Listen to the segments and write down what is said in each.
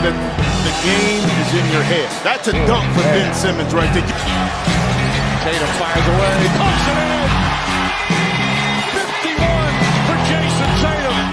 that the game is in your head. That's a dunk for Ben Simmons right there. Tatum fires away, pumps it in. 51 for Jason Tatum.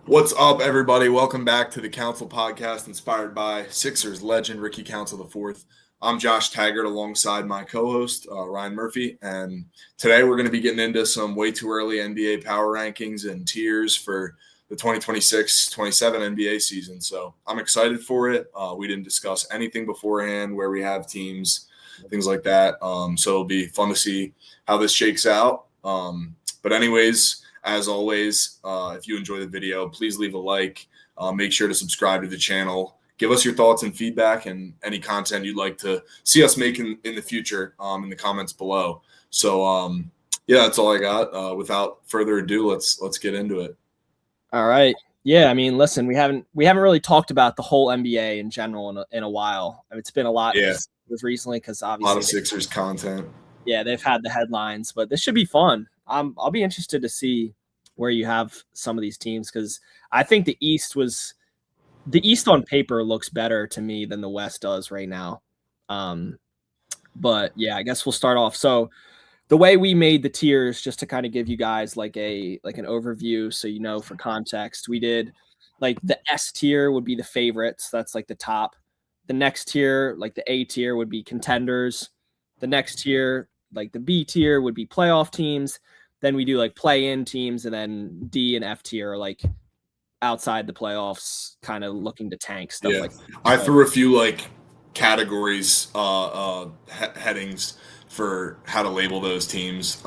What's up, everybody? Welcome back to the Council Podcast, inspired by Sixers legend Ricky Council IV. I'm Josh Taggart alongside my co-host, Ryan Murphy, and today we're going to be getting into some way too early NBA power rankings and tiers for the 2026-27 NBA season. So I'm excited for it. We didn't discuss anything beforehand, where we have teams, things like that. So it'll be fun to see how this shakes out. But anyways, as always, if you enjoy the video, please leave a like. Make sure to subscribe to the channel. Give us your thoughts and feedback and any content you'd like to see us make in the future in the comments below. So, yeah, that's all I got. Without further ado, let's get into it. All right. Yeah, I mean, listen, we haven't really talked about the whole NBA in general in a while. I mean, it's been a lot recently because obviously a lot of Sixers content. Yeah, they've had the headlines, but this should be fun. I'll be interested to see where you have some of these teams, because I think the East on paper looks better to me than the West does right now. But yeah, I guess we'll start off. So the way we made the tiers, just to kind of give you guys like an overview, so you know, for context, we did like the S tier would be the favorites. That's like the top. The next tier, like the A tier, would be contenders. The next tier, like the B tier, would be playoff teams. Then we do like play-in teams, and then D and F tier are like outside the playoffs, kind of looking to tank stuff. Yeah. Like that. I threw a few like categories, headings for how to label those teams,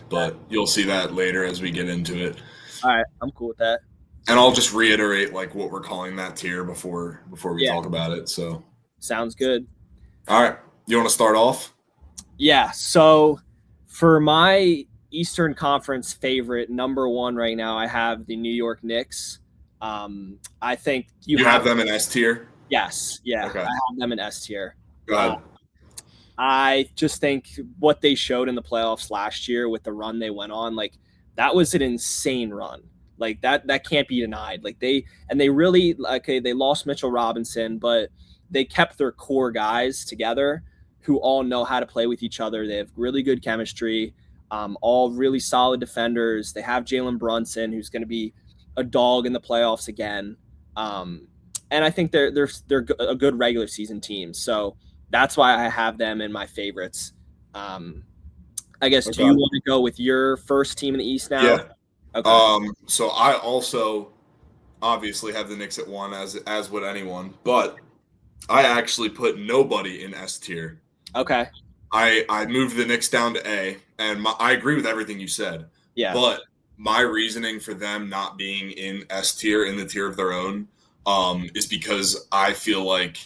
but you'll see that later as we get into it. All right, I'm cool with that. And I'll just reiterate like what we're calling that tier before we talk about it. So sounds good. All right, you want to start off? Yeah. So for my Eastern Conference favorite, number one right now, I have the New York Knicks. I think you have them in S tier. Yes. Yeah. Okay. I have them in S tier. Go ahead. I just think what they showed in the playoffs last year with the run they went on, like that was an insane run. Like that can't be denied. Like they really, they lost Mitchell Robinson, but they kept their core guys together who all know how to play with each other. They have really good chemistry, all really solid defenders. They have Jalen Brunson, who's going to be a dog in the playoffs again. And I think they're a good regular season team. So that's why I have them in my favorites. I guess, do you want to go with your first team in the East now? Yeah. Okay. So I also obviously have the Knicks at 1, as would anyone, but I actually put nobody in S tier. Okay. I moved the Knicks down to A, and I agree with everything you said. Yeah. But my reasoning for them not being in S tier, in the tier of their own, is because I feel like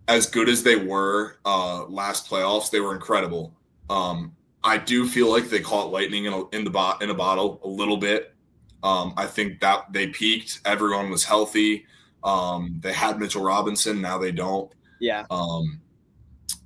as good as they were last playoffs, they were incredible. I do feel like they caught lightning in a bottle a little bit. I think that they peaked. Everyone was healthy. They had Mitchell Robinson. Now they don't. Yeah.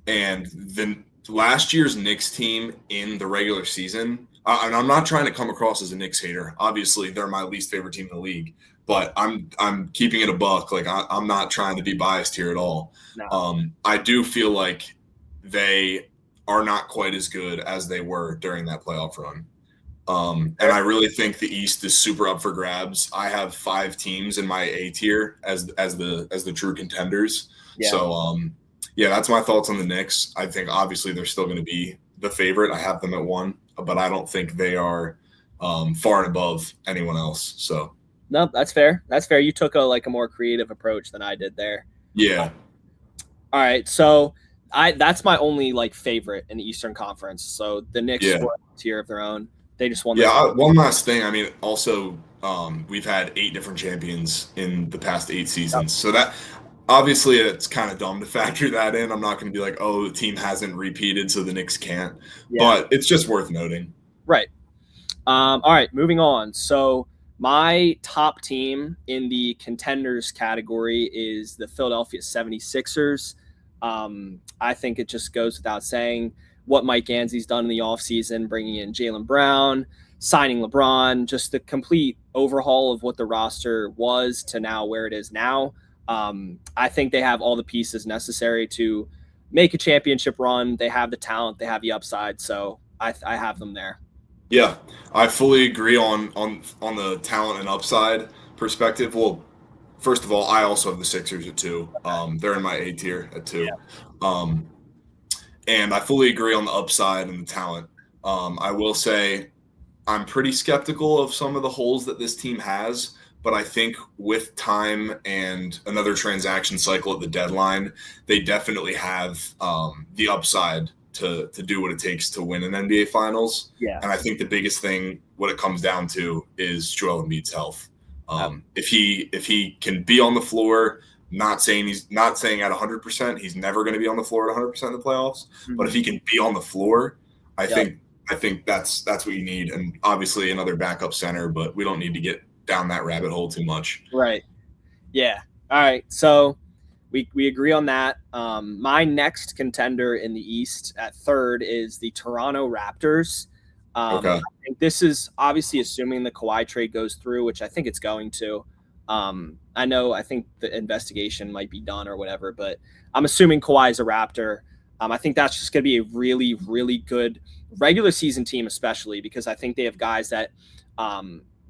And then last year's Knicks team in the regular season, and I'm not trying to come across as a Knicks hater. Obviously, they're my least favorite team in the league, but I'm keeping it a buck. Like I'm not trying to be biased here at all. No. I do feel like they are not quite as good as they were during that playoff run. And I really think the East is super up for grabs. I have 5 teams in my A tier as the true contenders. Yeah. So yeah, that's my thoughts on the Knicks. I think obviously they're still going to be the favorite. I have them at 1, but I don't think they are far and above anyone else. So no, that's fair. That's fair. You took a more creative approach than I did there. Yeah. All right. So that's my only favorite in the Eastern Conference. So the Knicks were a tier of their own. They just won. Yeah. One last thing. I mean, also we've had 8 different champions in the past 8 seasons. So that obviously it's kind of dumb to factor that in. I'm not going to be like, oh, the team hasn't repeated, so the Knicks can't. Yeah. But it's just worth noting. Right. All right. Moving on. So my top team in the contenders category is the Philadelphia 76ers. I think it just goes without saying, what Mike Gansey's done in the offseason, bringing in Jaylen Brown, signing LeBron, just the complete overhaul of what the roster was to now where it is now. I think they have all the pieces necessary to make a championship run. They have the talent, they have the upside, so I have them there. Yeah, I fully agree on the talent and upside perspective. Well, first of all, I also have the Sixers at 2. They're in my A tier at 2. Yeah. And I fully agree on the upside and the talent. I will say I'm pretty skeptical of some of the holes that this team has, but I think with time and another transaction cycle at the deadline, they definitely have the upside to do what it takes to win an NBA Finals. Yeah. And I think the biggest thing, what it comes down to, is Joel Embiid's health. If he can be on the floor, not saying at 100%, he's never going to be on the floor at 100% in the playoffs. Mm-hmm. But if he can be on the floor, I think that's what you need. And obviously another backup center, but we don't need to get down that rabbit hole too much. Right. Yeah. All right. So we agree on that. My next contender in the East at 3rd is the Toronto Raptors. Okay. I think this is obviously assuming the Kawhi trade goes through, which I think it's going to. I think the investigation might be done or whatever, but I'm assuming Kawhi is a Raptor. I think that's just going to be a really, really good regular season team, especially because I think they have guys that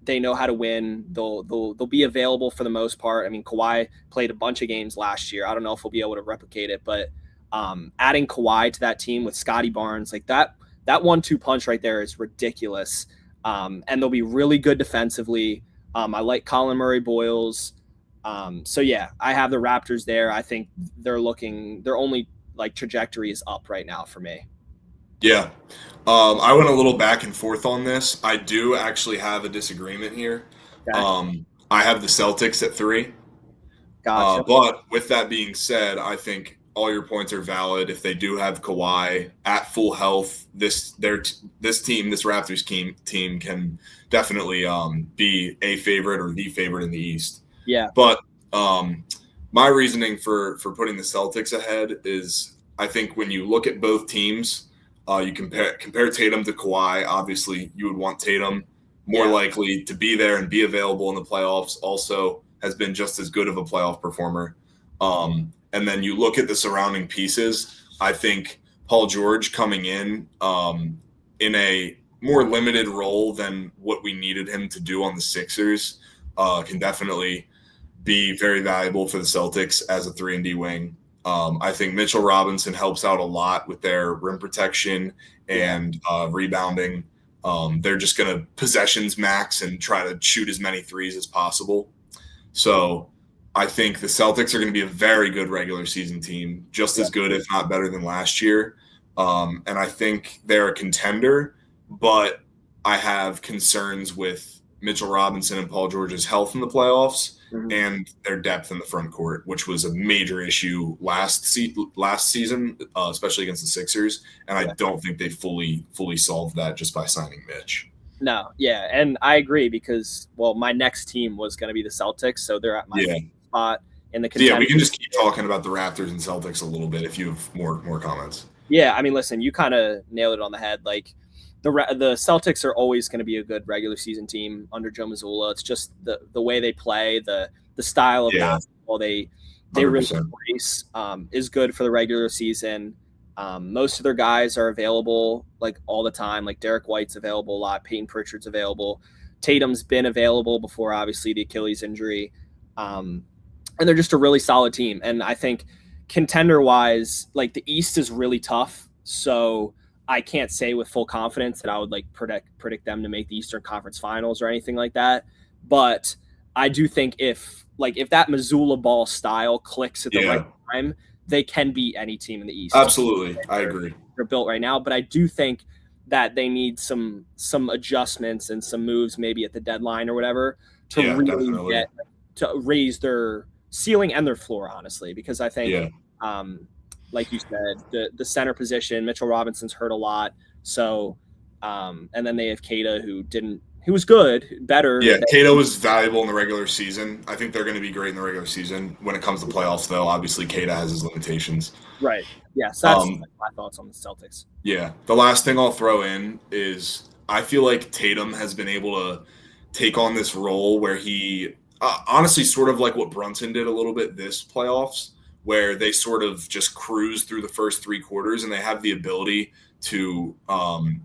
they know how to win. They'll be available for the most part. I mean, Kawhi played a bunch of games last year. I don't know if he'll be able to replicate it, but adding Kawhi to that team with Scotty Barnes, like that 1-2 punch right there is ridiculous. And they'll be really good defensively. I like Colin Murray-Boyles. So yeah, I have the Raptors there. I think their only like trajectory is up right now for me. Yeah. I went a little back and forth on this. I do actually have a disagreement here. Okay. I have the Celtics at 3. Gotcha. But with that being said, I think all your points are valid. If they do have Kawhi at full health, this Raptors team can definitely be a favorite or the favorite in the East. Yeah. But my reasoning for putting the Celtics ahead is I think when you look at both teams, you compare Tatum to Kawhi. Obviously, you would want Tatum more likely to be there and be available in the playoffs. Also, has been just as good of a playoff performer. And then you look at the surrounding pieces. I think Paul George coming in a more limited role than what we needed him to do on the Sixers can definitely be very valuable for the Celtics as a 3-and-D wing. I think Mitchell Robinson helps out a lot with their rim protection and rebounding. They're just going to possessions max and try to shoot as many threes as possible. So I think the Celtics are going to be a very good regular season team, just as good, if not better than last year. And I think they're a contender, but I have concerns with Mitchell Robinson and Paul George's health in the playoffs. Mm-hmm. And their depth in the front court, which was a major issue last season, especially against the Sixers. And I don't think they fully solved that just by signing Mitch. No, yeah, and I agree because, my next team was going to be the Celtics, so they're at my spot in the contender. Yeah, we can just keep talking about the Raptors and Celtics a little bit if you have more comments. Yeah, I mean, listen, you kind of nailed it on the head. Like, the Celtics are always going to be a good regular season team under Joe Mazzulla. It's just the way they play, the style of basketball they really embrace is good for the regular season. Most of their guys are available like all the time. Like Derek White's available a lot. Peyton Pritchard's available. Tatum's been available before, obviously, the Achilles injury. And they're just a really solid team. And I think contender-wise, like the East is really tough. So I can't say with full confidence that I would like predict them to make the Eastern Conference Finals or anything like that. But I do think if that Mazzulla ball style clicks at the right time, they can beat any team in the East. Absolutely. I agree. They're built right now, but I do think that they need some adjustments and some moves maybe at the deadline or whatever to really to raise their ceiling and their floor, honestly, because I think like you said, the center position, Mitchell Robinson's hurt a lot. So, and then they have Keita, who didn't He was good, better. Yeah, Cato was valuable in the regular season. I think they're going to be great in the regular season. When it comes to playoffs, though, obviously Cato has his limitations. Right. Yes, that's my thoughts on the Celtics. Yeah. The last thing I'll throw in is I feel like Tatum has been able to take on this role where he honestly sort of like what Brunson did a little bit this playoffs, where they sort of just cruise through the first 3 quarters and they have the ability to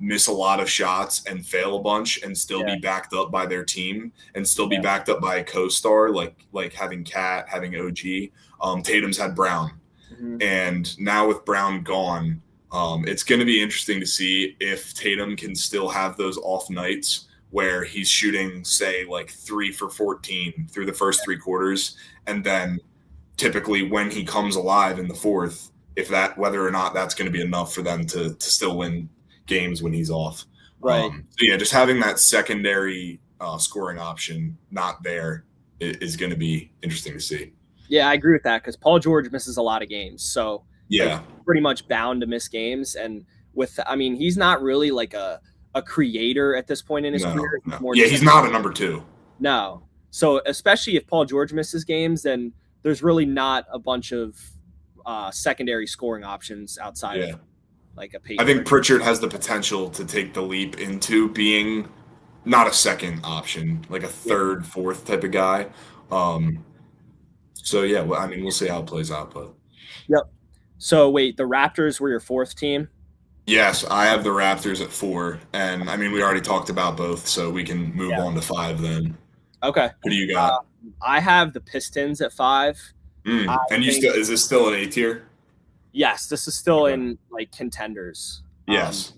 miss a lot of shots and fail a bunch and still be backed up by their team and still be backed up by a co-star like having Cat, having OG. Tatum's had Brown. Mm-hmm. And now with Brown gone, it's going to be interesting to see if Tatum can still have those off nights where he's shooting, say, like 3 for 14 through the first 3 quarters. And then typically when he comes alive in the fourth, whether or not that's going to be enough for them to still win games when he's off. Right. Just having that secondary scoring option not there is going to be interesting to see. Yeah, I agree with that because Paul George misses a lot of games. So yeah, pretty much bound to miss games. And he's not really like a creator at this point in his career. He's not a number 2. No. So especially if Paul George misses games, then there's really not a bunch of secondary scoring options outside of like a Peyton. I think Pritchard has the potential to take the leap into being not a second option, like a third, fourth type of guy. So yeah, well, I mean, we'll see how it plays out, but yep. So wait, the Raptors were your 4th team? Yes, I have the Raptors at 4, and I mean, we already talked about both, so we can move on to 5 then. Okay. Who do you got? I have the Pistons at 5. And is this still an A tier? Yes, this is still in like contenders. Yes.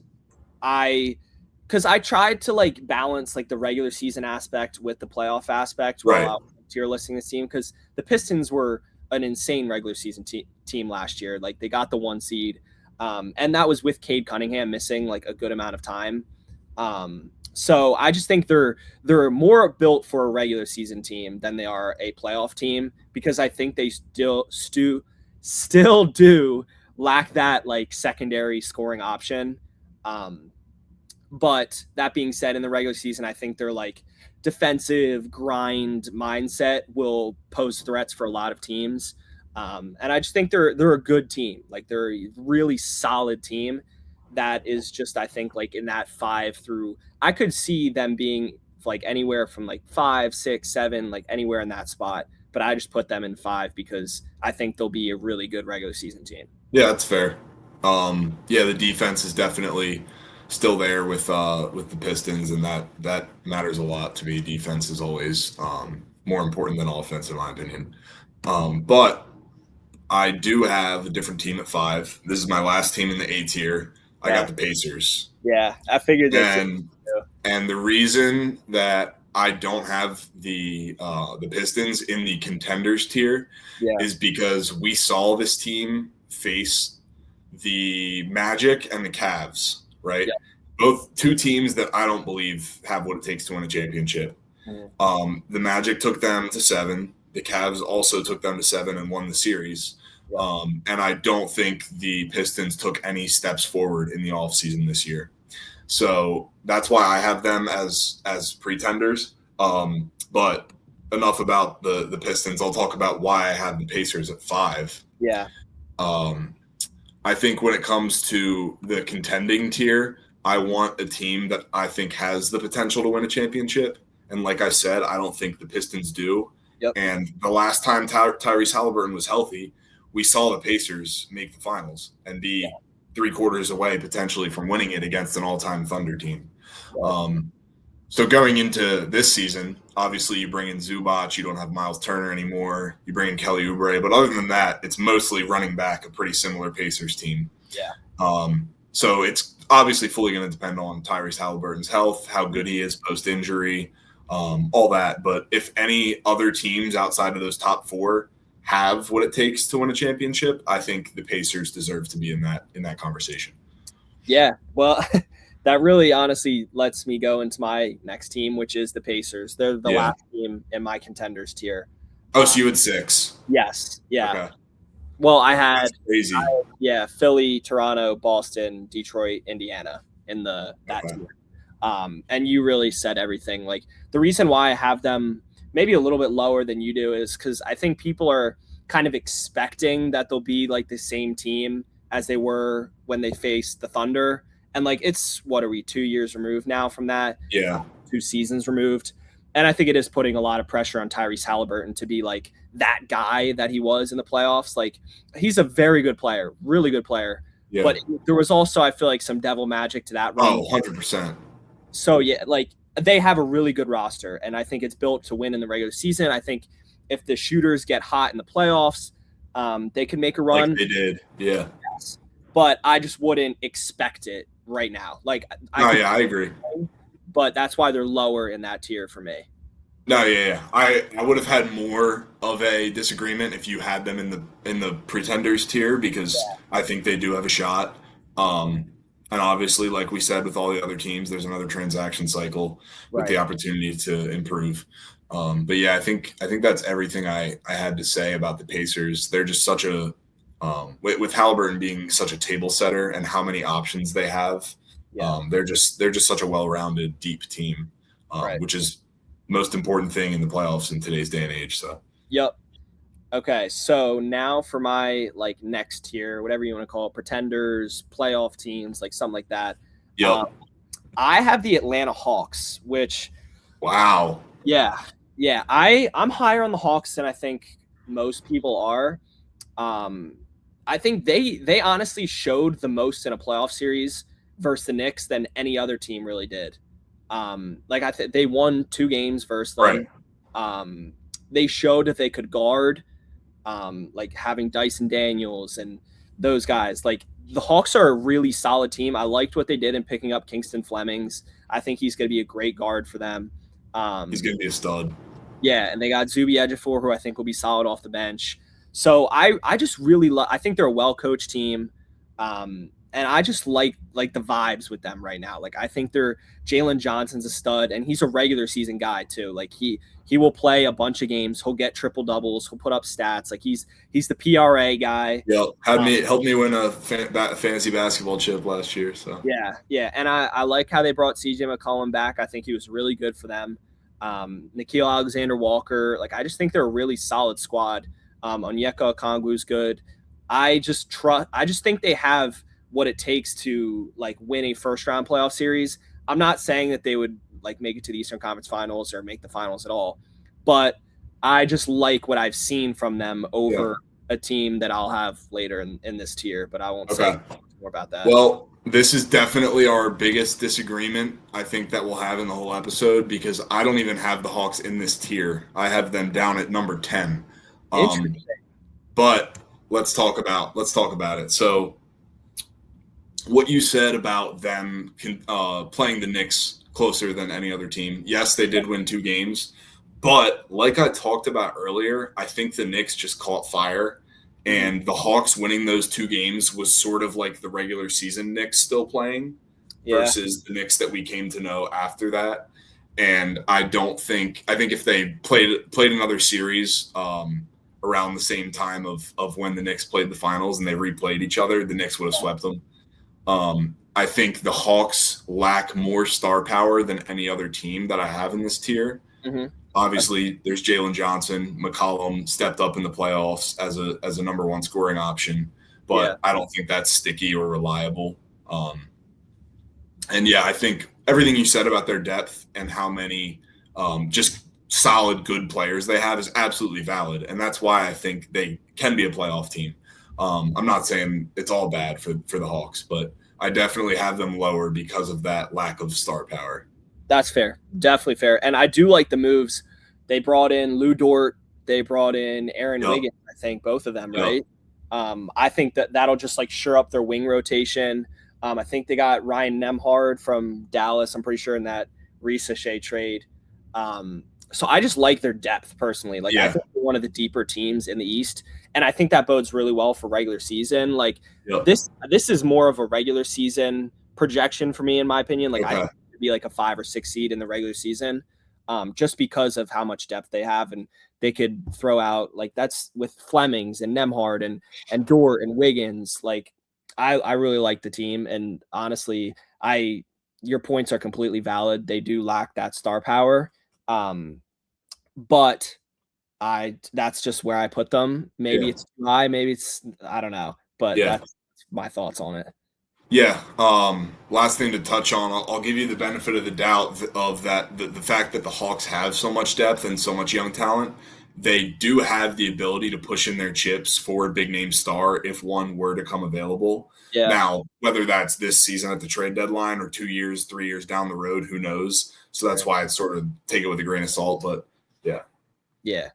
Because I tried to like balance like the regular season aspect with the playoff aspect right. while tier listing this team, because the Pistons were an insane regular season team last year. Like they got the 1 seed, and that was with Cade Cunningham missing like a good amount of time. So I just think they're more built for a regular season team than they are a playoff team, because I think they still do lack that like secondary scoring option. But that being said, in the regular season, I think they're like defensive grind mindset will pose threats for a lot of teams. And I just think they're a good team. Like they're a really solid team that is just, I think, like in that 5 through, I could see them being like anywhere from like 5, 6, 7, like anywhere in that spot. But I just put them in 5 because I think they'll be a really good regular season team. Yeah, that's fair. The defense is definitely still there with the Pistons, and that matters a lot to me. Defense is always more important than offense, in my opinion. But I do have a different team at 5. This is my last team in the A tier. I got the Pacers. Yeah, I figured that. And the reason that I don't have the Pistons in the contenders tier is because we saw this team face the Magic and the Cavs, right? Yeah. Both 2 teams that I don't believe have what it takes to win a championship. Mm-hmm. The Magic took them to 7. The Cavs also took them to 7 and won the series. Yeah. And I don't think the Pistons took any steps forward in the offseason this year. So that's why I have them as pretenders. But enough about the Pistons. I'll talk about why I have the Pacers at 5. Yeah. I think when it comes to the contending tier, I want a team that I think has the potential to win a championship. And like I said, I don't think the Pistons do. Yep. And the last time Tyrese Halliburton was healthy, we saw the Pacers make the finals and be 3 quarters away potentially from winning it against an all-time Thunder team. So going into this season, obviously you bring in Zubac, you don't have Miles Turner anymore, you bring in Kelly Oubre, but other than that, it's mostly running back a pretty similar Pacers team. Yeah. So it's obviously fully going to depend on Tyrese Halliburton's health, how good he is post-injury, all that. But if any other teams outside of those top 4 have what it takes to win a championship, I think the Pacers deserve to be in that conversation. Yeah, well, that really honestly lets me go into my next team, which is the Pacers. They're the last team in my contenders tier. Oh, so you had 6? Yes. Yeah. Okay. Well, I had crazy. Philly, Toronto, Boston, Detroit, Indiana in that tier. And you really said everything. Like the reason why I have them maybe a little bit lower than you do is because I think people are kind of expecting that they'll be like the same team as they were when they faced the Thunder. And like, it's, what are we, 2 years removed now from that? Yeah. 2 seasons removed. And I think it is putting a lot of pressure on Tyrese Halliburton to be like that guy that he was in the playoffs. Like he's a very good player, really good player. Yeah. But there was also, I feel like, some devil magic to that run. 100%. So yeah, like they have a really good roster, and I think it's built to win in the regular season. I think if the shooters get hot in the playoffs, they can make a run. Like they did, yeah. Yes. But I just wouldn't expect it right now. Like, I agree. But that's why they're lower in that tier for me. No, yeah. I would have had more of a disagreement if you had them in the pretenders tier, because I think they do have a shot. And obviously, like we said, with all the other teams, there's another transaction cycle with the opportunity to improve. But yeah, I think that's everything I had to say about the Pacers. They're just such a with Halliburton being such a table setter and how many options they have. They're just such a well-rounded, deep team, which is most important thing in the playoffs in today's day and age. So. Yep. Okay, so now for my like next tier, whatever you want to call it, pretenders, playoff teams, like something like that. Yep. I have the Atlanta Hawks, which wow. Yeah. I'm higher on the Hawks than I think most people are. I think they honestly showed the most in a playoff series versus the Knicks than any other team really did. Like they won 2 games versus them. Right. They showed that they could guard. Like having Dyson Daniels and those guys. Like the Hawks are a really solid team. I liked what they did in picking up Kingston Flemings. I think he's going to be a great guard for them. He's going to be a stud. Yeah, and they got Zuby Ejiofor, who I think will be solid off the bench. So I just really I think they're a well-coached team. And I just like the vibes with them right now. Like I think Jalen Johnson's a stud, and he's a regular season guy too. Like he will play a bunch of games. He'll get triple doubles. He'll put up stats. Like he's the PRA guy. Yeah, helped me win a fantasy basketball chip last year. So yeah, and I like how they brought CJ McCollum back. I think he was really good for them. Nickeil Alexander-Walker. Like I just think they're a really solid squad. Onyeka Okongwu's good. I just think they have what it takes to like win a first round playoff series. I'm not saying that they would like make it to the Eastern Conference Finals or make the finals at all, but I just like what I've seen from them over a team that I'll have later in this tier, but I won't say more about that. Well, this is definitely our biggest disagreement I think that we'll have in the whole episode, because I don't even have the Hawks in this tier. I have them down at number 10. Interesting. But let's talk about it. So what you said about them playing the Knicks closer than any other team. Yes, they did win 2 games, but like I talked about earlier, I think the Knicks just caught fire, and the Hawks winning those 2 games was sort of like the regular season Knicks still playing versus the Knicks that we came to know after that. And I think if they played another series around the same time of when the Knicks played the finals and they replayed each other, the Knicks would have swept them. I think the Hawks lack more star power than any other team that I have in this tier. Mm-hmm. Obviously, there's Jalen Johnson. McCollum stepped up in the playoffs as a number 1 scoring option, but I don't think that's sticky or reliable. And I think everything you said about their depth and how many just solid, good players they have is absolutely valid, and that's why I think they can be a playoff team. I'm not saying it's all bad for the Hawks, but I definitely have them lower because of that lack of star power. That's fair. Definitely fair. And I do like the moves. They brought in Lou Dort. They brought in Aaron Wiggins, I think, both of them, right? I think that'll just like shore up their wing rotation. I think they got Ryan Nembhard from Dallas, I'm pretty sure, in that Ricochet trade. So I just like their depth personally. Like I think they're one of the deeper teams in the East, and I think that bodes really well for regular season. Like this is more of a regular season projection for me, in my opinion. Like I think it could be like a 5 or 6 seed in the regular season, just because of how much depth they have, and they could throw out like that's with Flemings and Nembhard and Dort and Wiggins. Like I really like the team, and honestly, I your points are completely valid. They do lack that star power. But that's just where I put them. Maybe it's too high, maybe it's, I don't know, but that's my thoughts on it. Yeah. Last thing to touch on, I'll give you the benefit of the doubt of that the fact that the Hawks have so much depth and so much young talent. They do have the ability to push in their chips for a big name star if one were to come available. Yeah. Now, whether that's this season at the trade deadline or 2 years, 3 years down the road, who knows? So that's why it's sort of take it with a grain of salt. But yeah. Yeah.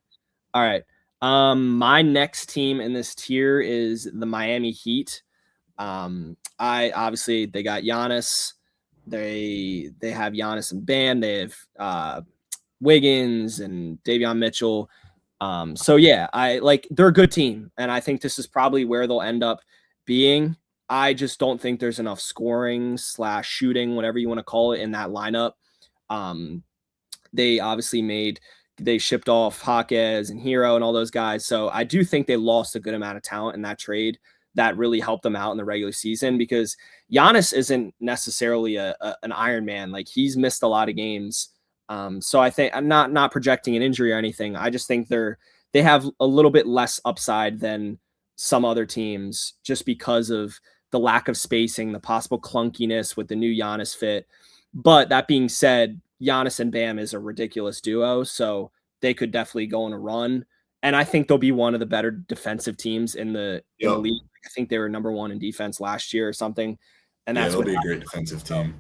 All right. My next team in this tier is the Miami Heat. Obviously they got Giannis. They have Giannis and Bam. They have Wiggins and Davion Mitchell. So yeah, they're a good team, and I think this is probably where they'll end up being. I just don't think there's enough scoring / shooting, whatever you want to call it, in that lineup. They obviously they shipped off Jaquez and Hero and all those guys. So I do think they lost a good amount of talent in that trade that really helped them out in the regular season, because Giannis isn't necessarily an Iron Man. Like, he's missed a lot of games. So I think I'm not projecting an injury or anything. I just think they have a little bit less upside than some other teams, just because of the lack of spacing, the possible clunkiness with the new Giannis fit. But that being said, Giannis and Bam is a ridiculous duo, so they could definitely go on a run. And I think they'll be one of the better defensive teams in the league. I think they were number 1 in defense last year or something. And that's they'll be a great defensive team.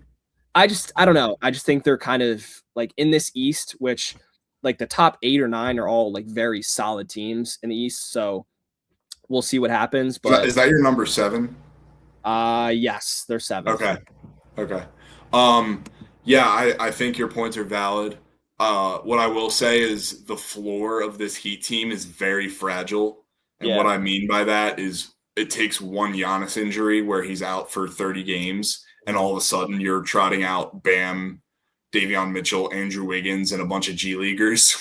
I don't know. I just think they're kind of like in this East, which like the top 8 or 9 are all like very solid teams in the East. So we'll see what happens. But is that your number 7? Yes, they're 7. Okay. Yeah, I think your points are valid. What I will say is the floor of this Heat team is very fragile. And what I mean by that is it takes one Giannis injury where he's out for 30 games, and all of a sudden you're trotting out Bam, Davion Mitchell, Andrew Wiggins, and a bunch of G Leaguers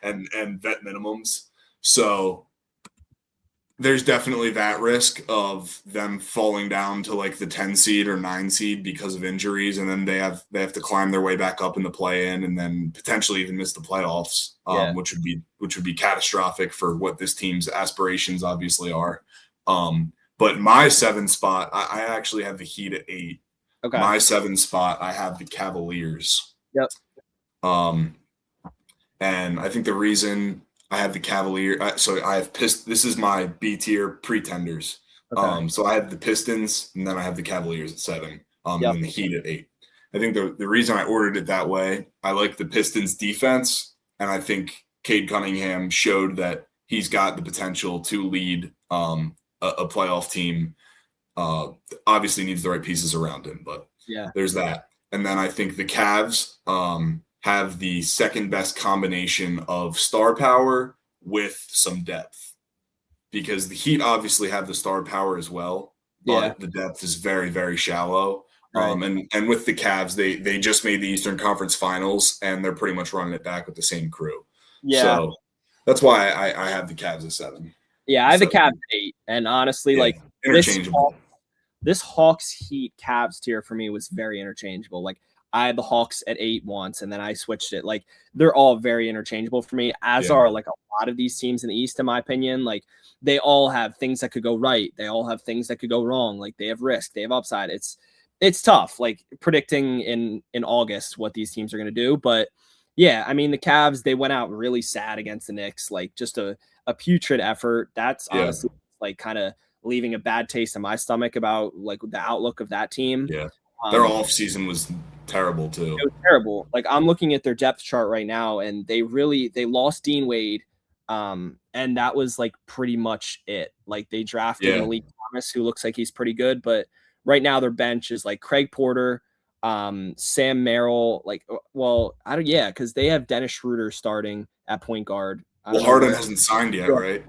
and vet minimums. So there's definitely that risk of them falling down to like the 10 seed or 9 seed because of injuries, and then they have to climb their way back up in the play-in, and then potentially even miss the playoffs, which would be catastrophic for what this team's aspirations obviously are. But my 7 spot, I actually have the Heat at 8. Okay. My 7 spot, I have the Cavaliers. Yep. And I think the reason I have the Cavaliers, so I have this is my B tier pretenders. Okay. So I have the Pistons, and then I have the Cavaliers at 7, and then the Heat at 8. I think the reason I ordered it that way, I like the Pistons defense, and I think Cade Cunningham showed that he's got the potential to lead a playoff team. Obviously needs the right pieces around him, but there's that. And then I think the Cavs have the second best combination of star power with some depth, because the Heat obviously have the star power as well, but the depth is very, very shallow. Right. And with the Cavs, they just made the Eastern Conference Finals, and they're pretty much running it back with the same crew. Yeah. So that's why I have the Cavs at 7. Yeah, I have the Cavs at 8. And honestly, like interchangeable. This Hawks Heat Cavs tier for me was very interchangeable. Like, I had the Hawks at 8 once, and then I switched it. Like, they're all very interchangeable for me, as are like a lot of these teams in the East, in my opinion. Like, they all have things that could go right. They all have things that could go wrong. Like, they have risk, they have upside. It's tough, like, predicting in August what these teams are going to do. But yeah, I mean, the Cavs, they went out really sad against the Knicks, like just a putrid effort. That's honestly like kind of leaving a bad taste in my stomach about like the outlook of that team. Yeah. Their off season was terrible too. It was terrible. Like, I'm looking at their depth chart right now, and they lost Dean Wade. And that was like pretty much it. Like, they drafted Malik Thomas, who looks like he's pretty good, but right now their bench is like Craig Porter, Sam Merrill, because they have Dennis Schroeder starting at point guard. Well, Harden hasn't signed yet, right?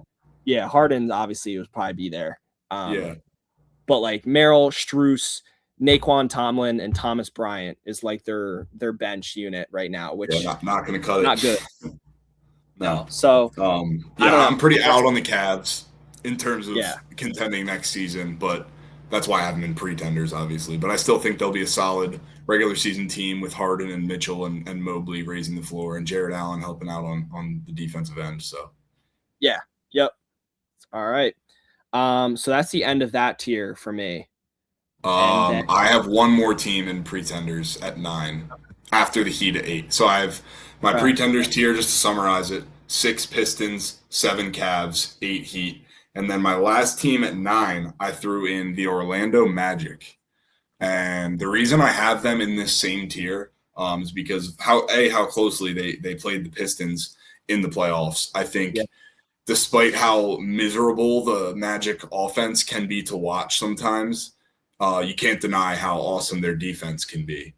Yeah, Harden obviously would probably be there. But like Merrill, Strus, Naquan Tomlin, and Thomas Bryant is like their bench unit right now, which not going to cut it. Not good. No. So I'm pretty out on the Cavs in terms of contending next season, but that's why I have them in pretenders, obviously. But I still think they'll be a solid regular season team with Harden and Mitchell and Mobley raising the floor and Jared Allen helping out on the defensive end. So, yeah, yep. All right. So that's the end of that tier for me. I have one more team in pretenders at 9 after the Heat at 8. So I have my pretenders tier, just to summarize it: 6 Pistons, 7 Cavs, 8 Heat. And then my last team at 9, I threw in the Orlando Magic. And the reason I have them in this same tier is because of how closely they played the Pistons in the playoffs. I think despite how miserable the Magic offense can be to watch sometimes, you can't deny how awesome their defense can be.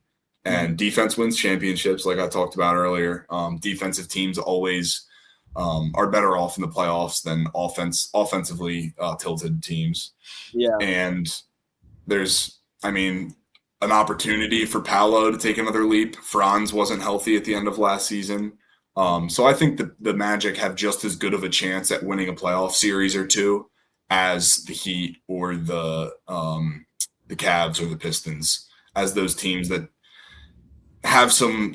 And defense wins championships, like I talked about earlier. Defensive teams always are better off in the playoffs than offensively tilted teams. Yeah. And there's, an opportunity for Paolo to take another leap. Franz wasn't healthy at the end of last season. So I think the Magic have just as good of a chance at winning a playoff series or two as the Heat or the Cavs or the Pistons, as those teams that have some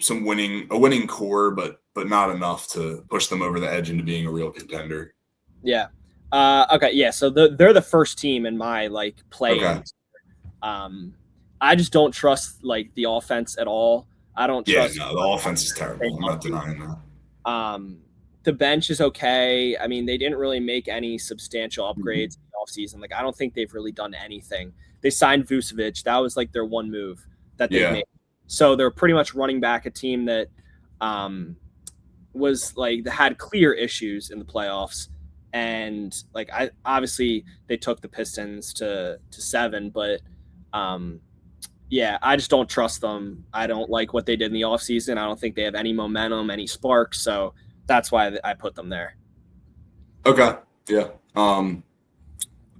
winning core, but not enough to push them over the edge into being a real contender. Yeah. Okay. Yeah. So they're the first team in my play. Okay. I just don't trust the offense at all. I don't trust. Yeah, no, the offense is terrible. I'm not denying that. The bench is okay. I mean, they didn't really make any substantial upgrades in the offseason. I don't think they've really done anything. They signed Vucevic. That was their one move that they made. So they're pretty much running back a team that was had clear issues in the playoffs. And I obviously they took the Pistons to 7, but I just don't trust them. I don't like what they did in the offseason. I don't think they have any momentum, any spark. So that's why I put them there. Okay. Yeah.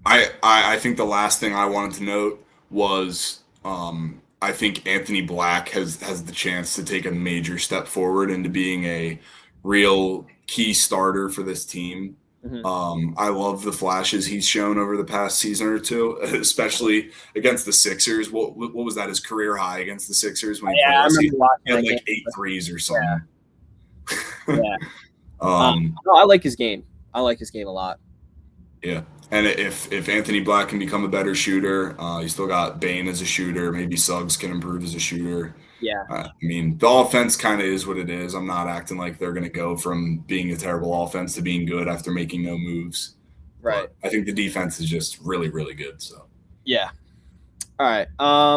I think the last thing I wanted to note was I think Anthony Black has the chance to take a major step forward into being a real key starter for this team. Mm-hmm. I love the flashes he's shown over the past season or two, especially against the Sixers. What was that, his career high against the Sixers? When he had 8 threes or something. Yeah. No, I like his game. I like his game a lot. Yeah. And if Anthony Black can become a better shooter, you still got Bane as a shooter. Maybe Suggs can improve as a shooter. Yeah. The offense kind of is what it is. I'm not acting like they're going to go from being a terrible offense to being good after making no moves. Right. But I think the defense is just really, really good. So. Yeah. All right.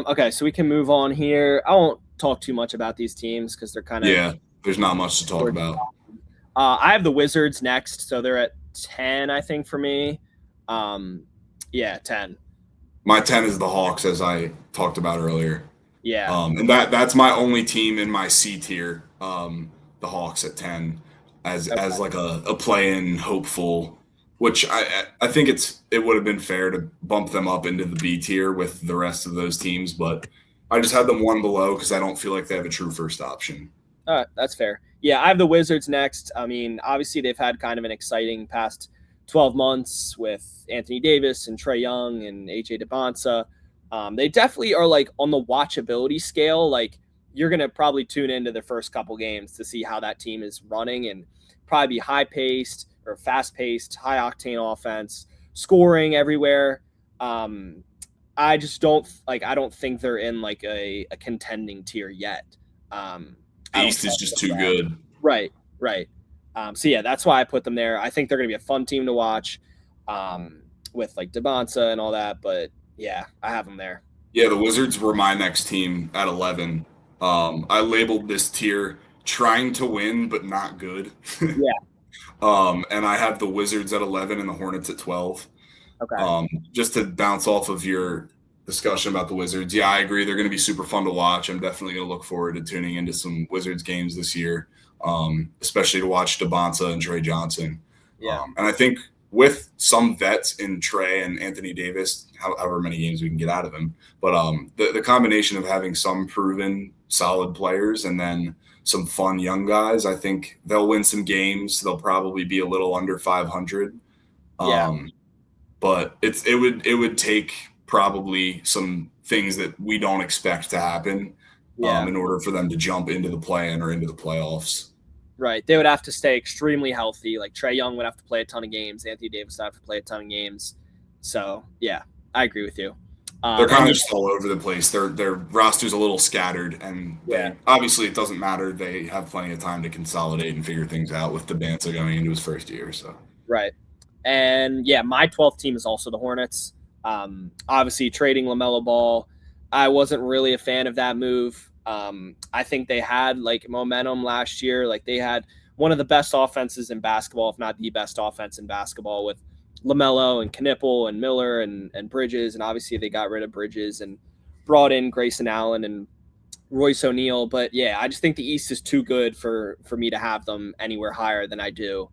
Okay, so we can move on here. I won't talk too much about these teams because they're kind of. Yeah, there's not much to talk about. I have the Wizards next, so they're at 10, I think, for me. 10. My 10 is the Hawks, as I talked about earlier. Yeah. And that's my only team in my C tier, the Hawks at 10, as a play-in hopeful, which I think it would have been fair to bump them up into the B tier with the rest of those teams, but I just had them one below because I don't feel like they have a true first option. All right, that's fair. Yeah, I have the Wizards next. Obviously they've had kind of an exciting past 12 months with Anthony Davis and Trae Young and AJ DeBonsa. They definitely are on the watchability scale. You're going to probably tune into the first couple games to see how that team is running and probably be high paced or fast paced, high octane offense, scoring everywhere. I just don't I don't think they're in a contending tier yet. East is just too good. Right. That's why I put them there. I think they're going to be a fun team to watch with DeBonsa and all that. But yeah, I have them there. Yeah, the Wizards were my next team at 11. I labeled this tier trying to win, but not good. Yeah. And I have the Wizards at 11 and the Hornets at 12. Okay. Just to bounce off of your discussion about the Wizards. Yeah, I agree. They're going to be super fun to watch. I'm definitely going to look forward to tuning into some Wizards games this year, especially to watch DeBonsa and Trae Johnson. Yeah. And I think with some vets in Trae and Anthony Davis, however many games we can get out of him, but the combination of having some proven solid players and then some fun young guys, I think they'll win some games. They'll probably be a little under 500. Yeah. But it would take probably some things that we don't expect to happen in order for them to jump into the play-in or into the playoffs. Right. They would have to stay extremely healthy. Like Trae Young would have to play a ton of games. Anthony Davis would have to play a ton of games. So, yeah, I agree with you. They're kind of just all over the place. Their roster's a little scattered, and obviously it doesn't matter. They have plenty of time to consolidate and figure things out with Debanza going into his first year. So right. And, yeah, my 12th team is also the Hornets. Obviously, trading LaMelo Ball, I wasn't really a fan of that move. I think they had like momentum last year. Like they had one of the best offenses in basketball, if not the best offense in basketball, with LaMelo and Knipple and Miller and Bridges. And obviously they got rid of Bridges and brought in Grayson Allen and Royce O'Neal. But yeah, I just think the East is too good for me to have them anywhere higher than I do.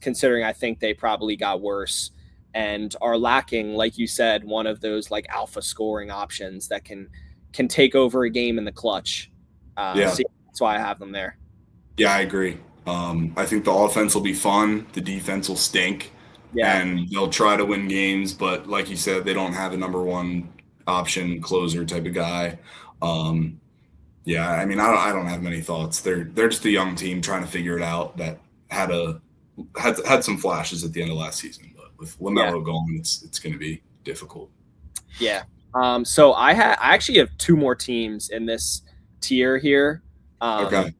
Considering I think they probably got worse and are lacking, like you said, one of those like alpha scoring options that can take over a game in the clutch. So that's why I have them there. Yeah, I agree. I think the offense will be fun. The defense will stink. Yeah. And they'll try to win games, but like you said, they don't have a number one option closer type of guy. Yeah, I mean, I don't have many thoughts. They're just a young team trying to figure it out that had some flashes at the end of last season, but with LaMelo going, it's going to be difficult. Yeah. So I actually have two more teams in this tier here. Okay.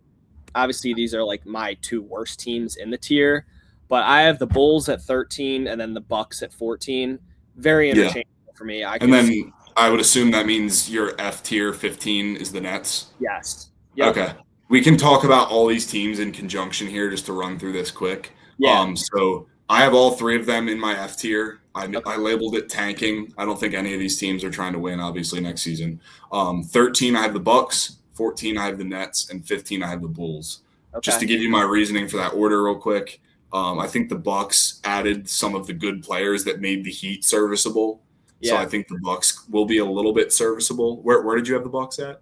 Obviously, these are like my two worst teams in the tier, but I have the Bulls at 13 and then the Bucks at 14. Very interchangeable for me. I would assume that means your F tier 15 is the Nets. Yes. Yep. Okay. We can talk about all these teams in conjunction here just to run through this quick. Yeah. So I have all three of them in my F tier. I labeled it tanking. I don't think any of these teams are trying to win, obviously, next season. 13, I have the Bucks. 14, I have the Nets. And 15, I have the Bulls. Okay. Just to give you my reasoning for that order real quick, I think the Bucks added some of the good players that made the Heat serviceable. Yeah. So I think the Bucks will be a little bit serviceable. Where did you have the Bucks at?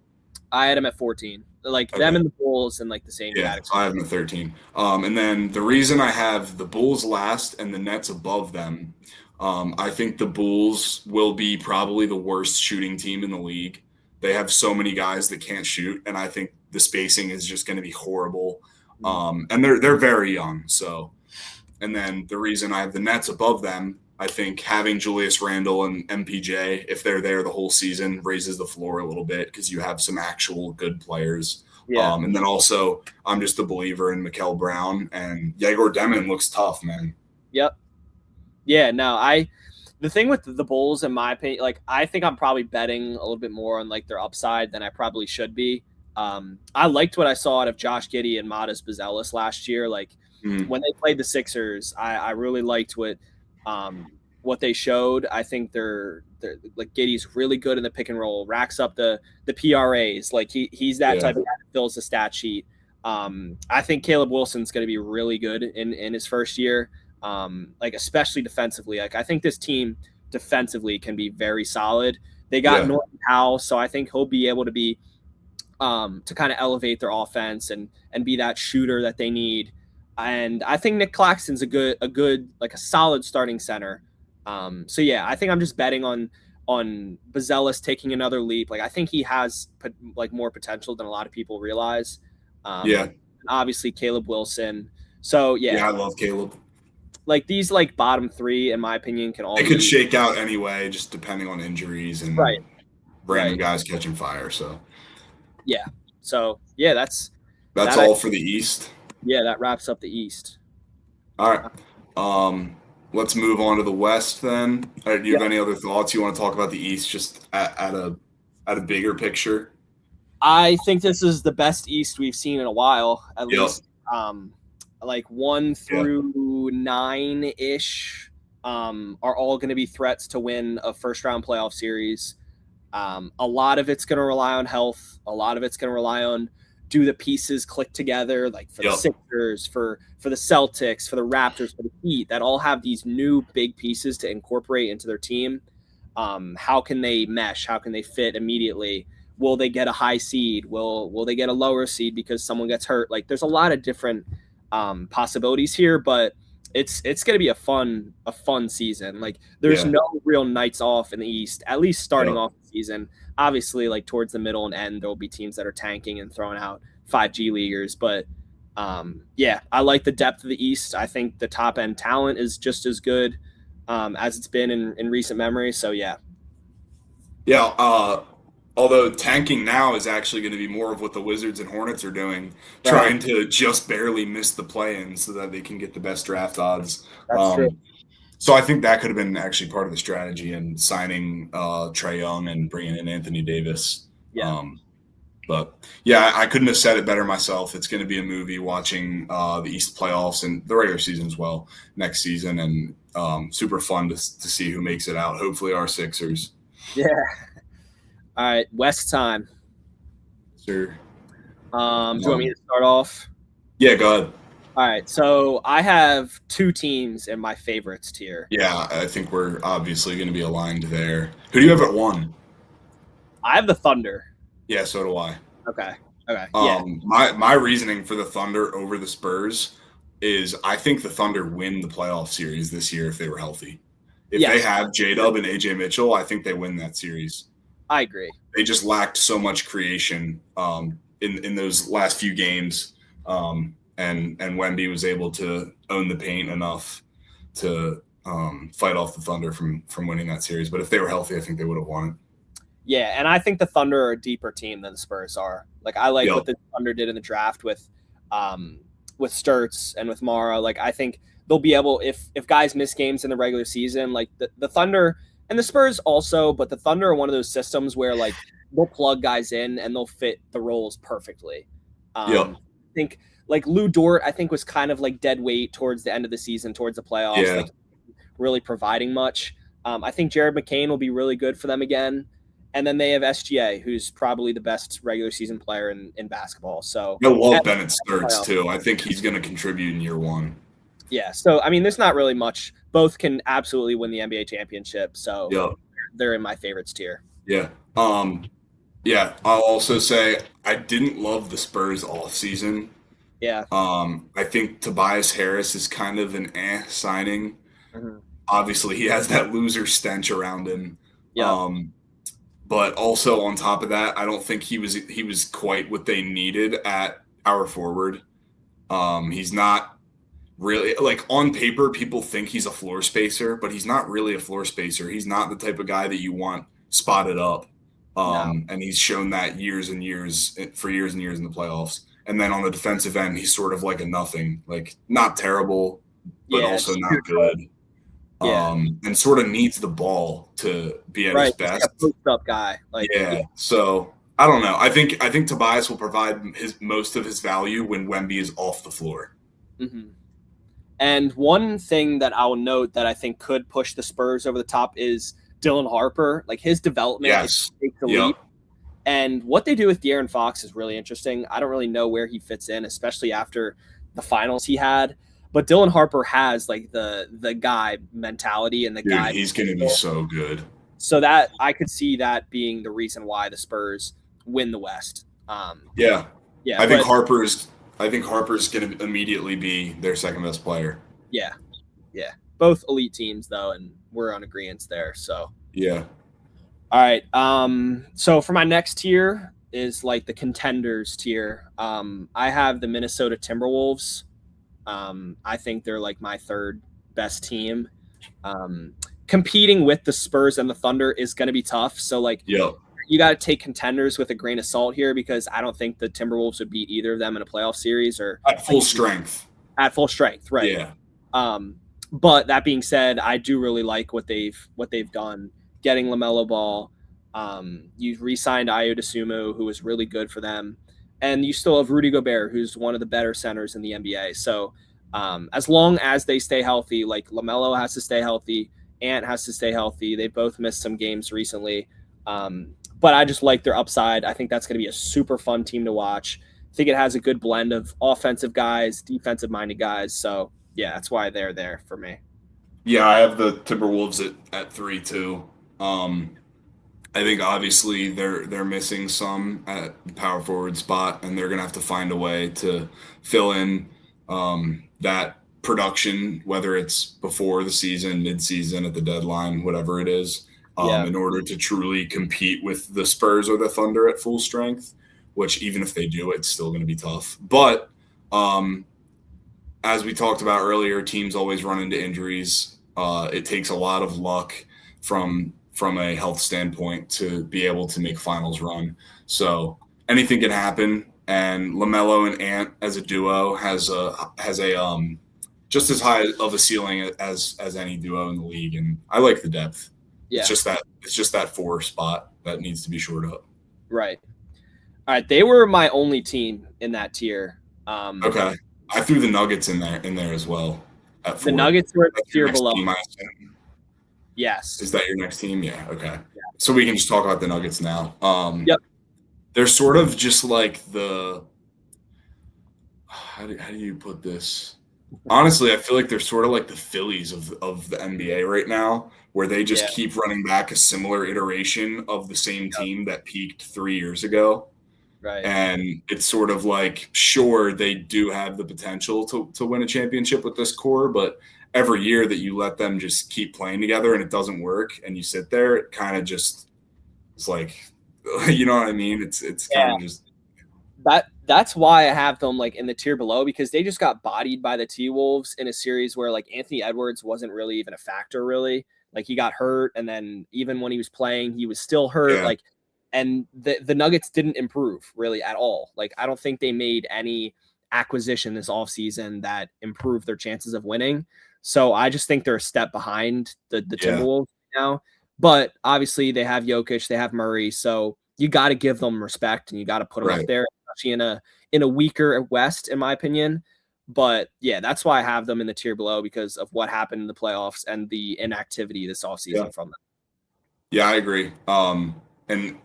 I had them at 14. Like them and the Bulls in like the same category. I have them at 13. And then the reason I have the Bulls last and the Nets above them, I think the Bulls will be probably the worst shooting team in the league. They have so many guys that can't shoot, and I think the spacing is just going to be horrible. And they're very young. So, and then the reason I have the Nets above them, I think having Julius Randle and MPJ, if they're there the whole season, raises the floor a little bit because you have some actual good players. Yeah. And then also, I'm just a believer in Mikal Brown, and Yegor Demon looks tough, man. Yep. Yeah, no, the thing with the Bulls, in my opinion, like I think I'm probably betting a little bit more on like their upside than I probably should be. I liked what I saw out of Josh Giddey and Matas Buzelis last year. Like when they played the Sixers, I really liked what they showed. I think they're like Giddey's really good in the pick and roll, racks up the PRAs. Like he's that type of guy that fills the stat sheet. I think Caleb Wilson's going to be really good in his first year. Like especially defensively. Like I think this team defensively can be very solid. They got Norton Powell, so I think he'll be able to be to kind of elevate their offense and be that shooter that they need. And I think Nick Claxton's a good like a solid starting center. So yeah, I think I'm just betting on Buzelis taking another leap. Like I think he has like more potential than a lot of people realize. Obviously Caleb Wilson. So yeah, I love Caleb. Like these like bottom three, in my opinion, can all could shake out anyway, just depending on injuries and random guys catching fire. So yeah, so yeah, that's all for the East. Yeah, that wraps up the East. All right, let's move on to the West then. Do you have any other thoughts you want to talk about the East, just at a bigger picture? I think this is the best East we've seen in a while, at least. Like 1 through 9-ish are all going to be threats to win a first-round playoff series. A lot of it's going to rely on health. A lot of it's going to rely on do the pieces click together, like for the Sixers, for the Celtics, for the Raptors, for the Heat, that all have these new big pieces to incorporate into their team. How can they mesh? How can they fit immediately? Will they get a high seed? Will they get a lower seed because someone gets hurt? Like there's a lot of different possibilities here, but it's going to be a fun season. Like there's no real nights off in the East, at least starting off the season. Obviously, like towards the middle and end, there'll be teams that are tanking and throwing out 5G leaguers. But I like the depth of the East. I think the top end talent is just as good as it's been in recent memory. So yeah. Although tanking now is actually going to be more of what the Wizards and Hornets are doing, trying to just barely miss the play-in so that they can get the best draft odds. That's true. So I think that could have been actually part of the strategy in signing Trae Young and bringing in Anthony Davis. Yeah. I couldn't have said it better myself. It's going to be a movie watching the East playoffs and the regular season as well next season, and super fun to see who makes it out. Hopefully our Sixers. Yeah. All right, West time. Sure. Do you want me to start off? Yeah, go ahead. All right, so I have two teams in my favorites tier. Yeah, I think we're obviously going to be aligned there. Who do you have at 1? I have the Thunder. Yeah, so do I. Okay. Yeah. My reasoning for the Thunder over the Spurs is I think the Thunder win the playoff series this year if they were healthy. If they have J-Dub and AJ Mitchell, I think they win that series. I agree. They just lacked so much creation in those last few games, and Wemby was able to own the paint enough to fight off the Thunder from winning that series. But if they were healthy, I think they would have won it. Yeah, and I think the Thunder are a deeper team than the Spurs are. Like I like what the Thunder did in the draft with Sturts and with Mara. Like I think they'll be able, if guys miss games in the regular season, like the Thunder and the Spurs also, but the Thunder are one of those systems where like they'll plug guys in and they'll fit the roles perfectly. I think like Lou Dort, I think was kind of like dead weight towards the end of the season, towards the playoffs, like really providing much. I think Jared McCain will be really good for them again. And then they have SGA, who's probably the best regular season player in basketball. So I love Bennett Sturts too. I think he's going to contribute in year 1. Yeah. So, I mean, there's not really much. Both can absolutely win the NBA championship. So they're in my favorites tier. Yeah. I'll also say I didn't love the Spurs offseason. Yeah. I think Tobias Harris is kind of an signing. Mm-hmm. Obviously, he has that loser stench around him. Yeah. But also on top of that, I don't think he was quite what they needed at power forward. He's not really, like, on paper, people think he's a floor spacer, but he's not really a floor spacer. He's not the type of guy that you want spotted up. And he's shown that years and years in the playoffs. And then on the defensive end, he's sort of like a nothing, like not terrible, but also not good. And sort of needs the ball to be at his best. Like a post-up guy. So I don't know. I think Tobias will provide most of his value when Wemby is off the floor. Mm-hmm. And one thing that I'll note that I think could push the Spurs over the top is Dylan Harper. Like his development takes a leap. And what they do with De'Aaron Fox is really interesting. I don't really know where he fits in, especially after the finals he had. But Dylan Harper has like the guy mentality and guy. He's going to be so good. So that I could see that being the reason why the Spurs win the West. I think Harper's going to immediately be their second best player. Yeah. Both elite teams though, and we're on agreement there. So yeah. All right. So for my next tier is like the contenders tier. I have the Minnesota Timberwolves. I think they're like my third best team. Competing with the Spurs and the Thunder is going to be tough. So like, you got to take contenders with a grain of salt here, because I don't think the Timberwolves would beat either of them in a playoff series or at full strength. At full strength, right? Yeah. But that being said, I do really like what they've done, getting LaMelo Ball. You re-signed Ayo Dosunmu, who was really good for them. And you still have Rudy Gobert, who's one of the better centers in the NBA. So as long as they stay healthy, like LaMelo has to stay healthy, Ant has to stay healthy. They both missed some games recently. But I just like their upside. I think that's going to be a super fun team to watch. I think it has a good blend of offensive guys, defensive-minded guys. So, yeah, that's why they're there for me. Yeah, I have the Timberwolves at 3 too. I think obviously they're missing some at the power forward spot, and they're going to have to find a way to fill in that production, whether it's before the season, mid-season, at the deadline, whatever it is, in order to truly compete with the Spurs or the Thunder at full strength, which even if they do, it's still going to be tough. But as we talked about earlier, teams always run into injuries. It takes a lot of luck from a health standpoint to be able to make finals run. So anything can happen. And LaMelo and Ant as a duo has a just as high of a ceiling as any duo in the league. And I like the depth. Yeah. It's just that 4 spot that needs to be shored up. Right. All right. They were my only team in that tier. Okay. I threw the Nuggets in there as well. At 4. The Nuggets were the That's your tier next below. team, I assume. Yes. Is that your next team? Yeah. Okay. Yeah. So we can just talk about the Nuggets now. Yep. They're sort of just like the how do you put this? Honestly, I feel like they're sort of like the Phillies of the NBA right now, where they just keep running back a similar iteration of the same team that peaked 3 years ago. Right. And it's sort of like, sure, they do have the potential to win a championship with this core, but every year that you let them just keep playing together and it doesn't work and you sit there, it kind of just it's like, you know what I mean? It's kind of just that's why I have them like in the tier below, because they just got bodied by the T-Wolves in a series where like Anthony Edwards wasn't really even a factor really. Like he got hurt, and then even when he was playing, he was still hurt. Yeah. Like, and the Nuggets didn't improve really at all. Like I don't think they made any acquisition this offseason that improved their chances of winning. So I just think they're a step behind the Timberwolves now. But obviously they have Jokic, they have Murray, so you got to give them respect and you got to put them up there, especially in a weaker West, in my opinion. But yeah, that's why I have them in the tier below, because of what happened in the playoffs and the inactivity this offseason from them. Yeah, I agree. And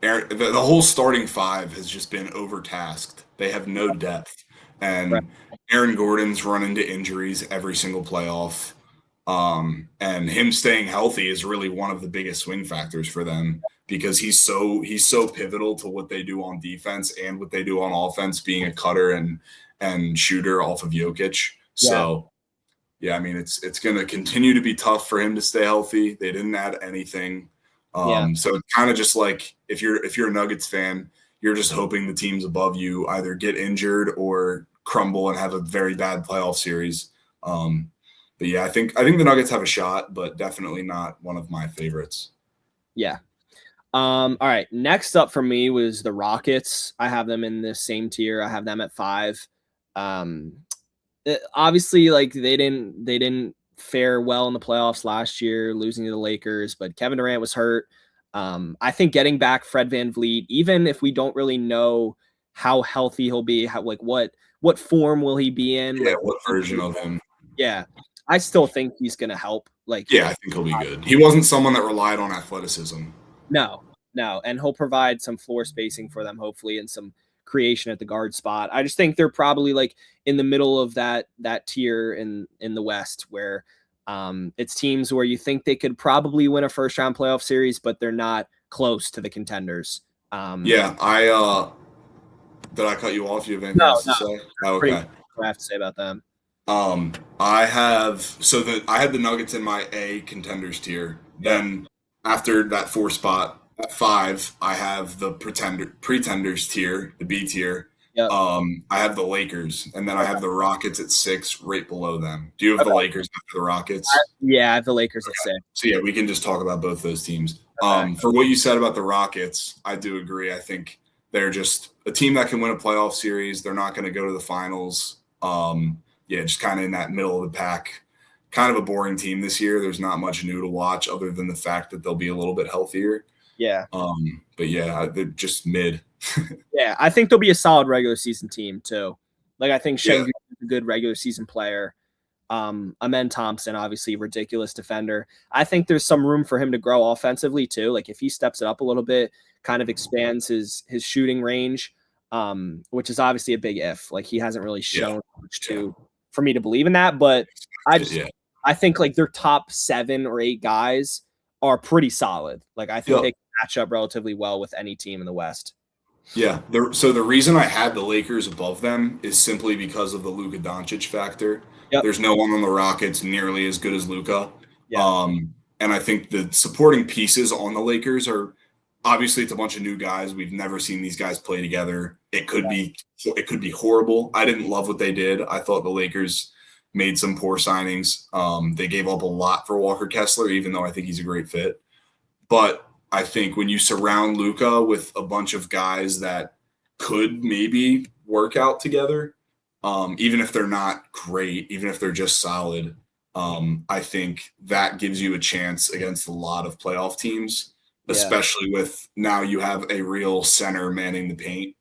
the whole starting 5 has just been overtasked. They have no depth. And Aaron Gordon's run into injuries every single playoff. And him staying healthy is really one of the biggest swing factors for them, because he's so pivotal to what they do on defense and what they do on offense, being a cutter and shooter off of Jokic. So, yeah, I mean, it's going to continue to be tough for him to stay healthy. They didn't add anything. So it's kind of just like if you're a Nuggets fan, you're just hoping the teams above you either get injured or crumble and have a very bad playoff series. But yeah, I think the Nuggets have a shot, but definitely not one of my favorites. Yeah. All right. Next up for me was the Rockets. I have them in the same tier. I have them at 5. Obviously, like they didn't fare well in the playoffs last year, losing to the Lakers, but Kevin Durant was hurt. I think getting back Fred VanVleet, even if we don't really know how healthy he'll be, what form will he be in? Yeah, what version of him? Yeah, I still think he's going to help. Like, yeah, I think he'll be good. He wasn't someone that relied on athleticism. No, and he'll provide some floor spacing for them, hopefully, and some creation at the guard spot. I just think they're probably like in the middle of that tier in the West, where it's teams where you think they could probably win a first round playoff series, but they're not close to the contenders. Did I cut you off? You have anything else to say? Oh, okay. What I have to say about them. I had the Nuggets in my A contenders tier. Then after that 4 spot at 5, I have the pretenders tier, the B tier. Yep. I have the Lakers, and then I have the Rockets at 6, right below them. Do you have the Lakers after the Rockets? I have the Lakers at 6. So yeah, we can just talk about both those teams. For what you said about the Rockets, I do agree. I think they're just a team that can win a playoff series. They're not going to go to the finals. Just kind of in that middle of the pack. Kind of a boring team this year. There's not much new to watch other than the fact that they'll be a little bit healthier. Yeah. But yeah, they're just mid. Yeah, I think they'll be a solid regular season team too. Like I think Şengün is a good regular season player. Amen Thompson, obviously ridiculous defender. I think there's some room for him to grow offensively too. Like if he steps it up a little bit, kind of expands his shooting range, which is obviously a big if. Like he hasn't really shown much for me to believe in that. But I think like their top 7 or 8 guys are pretty solid. Like I think they can match up relatively well with any team in the West. Yeah. So the reason I had the Lakers above them is simply because of the Luka Doncic factor. Yep. There's no one on the Rockets nearly as good as Luka. Yeah. And I think the supporting pieces on the Lakers are obviously it's a bunch of new guys. We've never seen these guys play together. It could be horrible. I didn't love what they did. I thought the Lakers made some poor signings. They gave up a lot for Walker Kessler, even though I think he's a great fit. But I think when you surround Luka with a bunch of guys that could maybe work out together, even if they're not great, even if they're just solid, I think that gives you a chance against a lot of playoff teams, especially with now you have a real center manning the paint,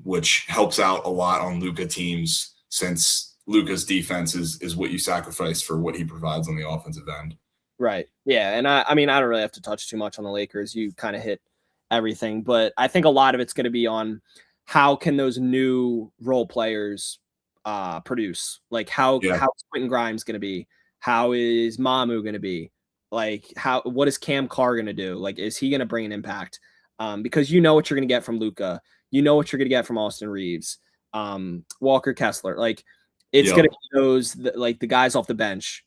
which helps out a lot on Luka teams since Luka's defense is what you sacrifice for what he provides on the offensive end. Right. Yeah. And I mean, I don't really have to touch too much on the Lakers. You kind of hit everything, but I think a lot of it's going to be on how can those new role players produce? Like how's Quentin Grimes going to be? How is Mamu going to be? Like what is Cam Carr going to do? Like, is he going to bring an impact? Because you know what you're going to get from Luka. You know what you're going to get from Austin Reeves, Walker Kessler. Like it's going to be those like the guys off the bench.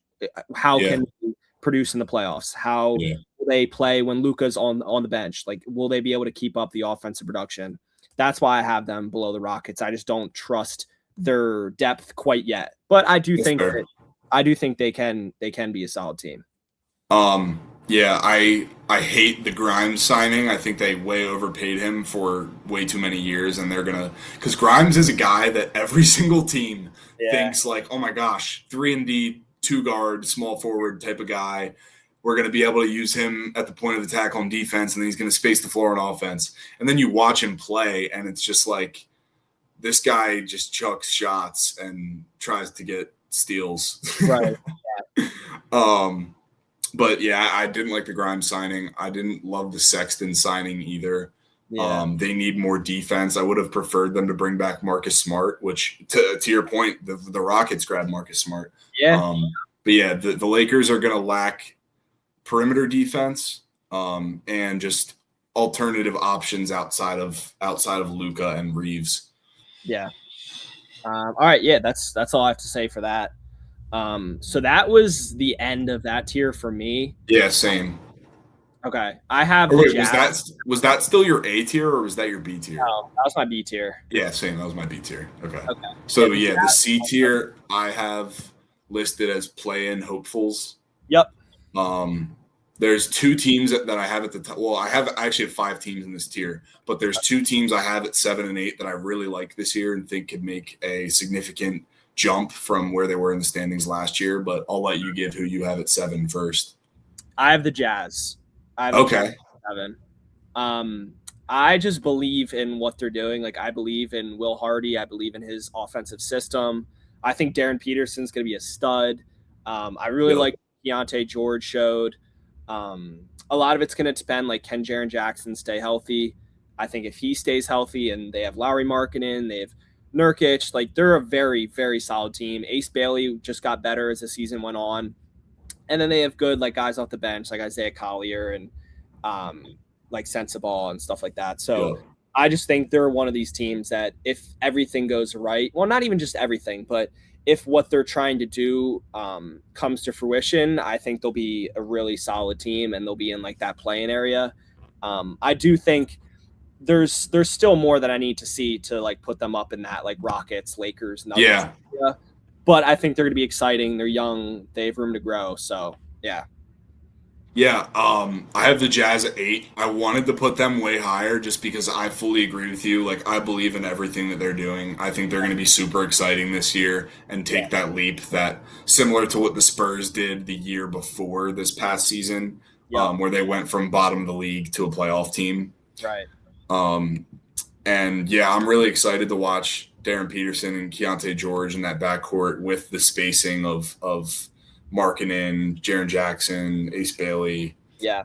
How can they produce in the playoffs? How will they play when Luka's on the bench? Like, will they be able to keep up the offensive production? That's why I have them below the Rockets. I just don't trust their depth quite yet. But I do think they can be a solid team. I hate the Grimes signing. I think they way overpaid him for way too many years, and they're gonna because Grimes is a guy that every single team thinks like, oh my gosh, 3-and-D, 2-guard, small forward type of guy. We're going to be able to use him at the point of attack on defense, and then he's going to space the floor on offense. And then you watch him play, and it's just like this guy just chucks shots and tries to get steals. Right. But yeah, I didn't like the Grimes signing. I didn't love the Sexton signing either. Yeah. They need more defense. I would have preferred them to bring back Marcus Smart, which to your point, the Rockets grabbed Marcus Smart. Yeah. But yeah, the Lakers are going to lack perimeter defense and just alternative options outside of Luka and Reeves. Yeah. All right. Yeah, that's all I have to say for that. So that was the end of that tier for me. Yeah, same. Okay. I have was that still your A tier or was that your B tier? No, that was my B tier. Yeah, same. That was my B tier. Okay. So yeah, the C tier I have listed as play-in hopefuls. Yep. There's 2 teams that I have at the top. Well, I actually have 5 teams in this tier, but there's 2 teams I have at 7 and 8 that I really like this year and think could make a significant jump from where they were in the standings last year. But I'll let you give who you have at 7 first. I have the Jazz. Okay. 7. I just believe in what they're doing. Like I believe in Will Hardy. I believe in his offensive system. I think Darren Peterson's going to be a stud. I really like Keontae George showed. A lot of it's going to depend, like, can Jaren Jackson stay healthy? I think if he stays healthy and they have Lauri Markkanen, they have Nurkic, like they're a very, very solid team. Ace Bailey just got better as the season went on. And then they have good, like, guys off the bench, like Isaiah Collier and like Sensabaugh and stuff like that. So I just think they're one of these teams that if everything goes right, well, not even just everything, but if what they're trying to do comes to fruition, I think they'll be a really solid team and they'll be in like that play-in area. I do think there's still more that I need to see to like put them up in that like Rockets, Lakers, and area. But I think they're going to be exciting. They're young. They have room to grow. So yeah. Yeah, I have the Jazz at 8. I wanted to put them way higher just because I fully agree with you. Like, I believe in everything that they're doing. I think they're going to be super exciting this year and take that leap that similar to what the Spurs did the year before this past season, where they went from bottom of the league to a playoff team. Right. And yeah, I'm really excited to watch Darren Peterson and Keontae George in that backcourt with the spacing of Markkanen, Jaren Jackson, Ace Bailey. Yeah.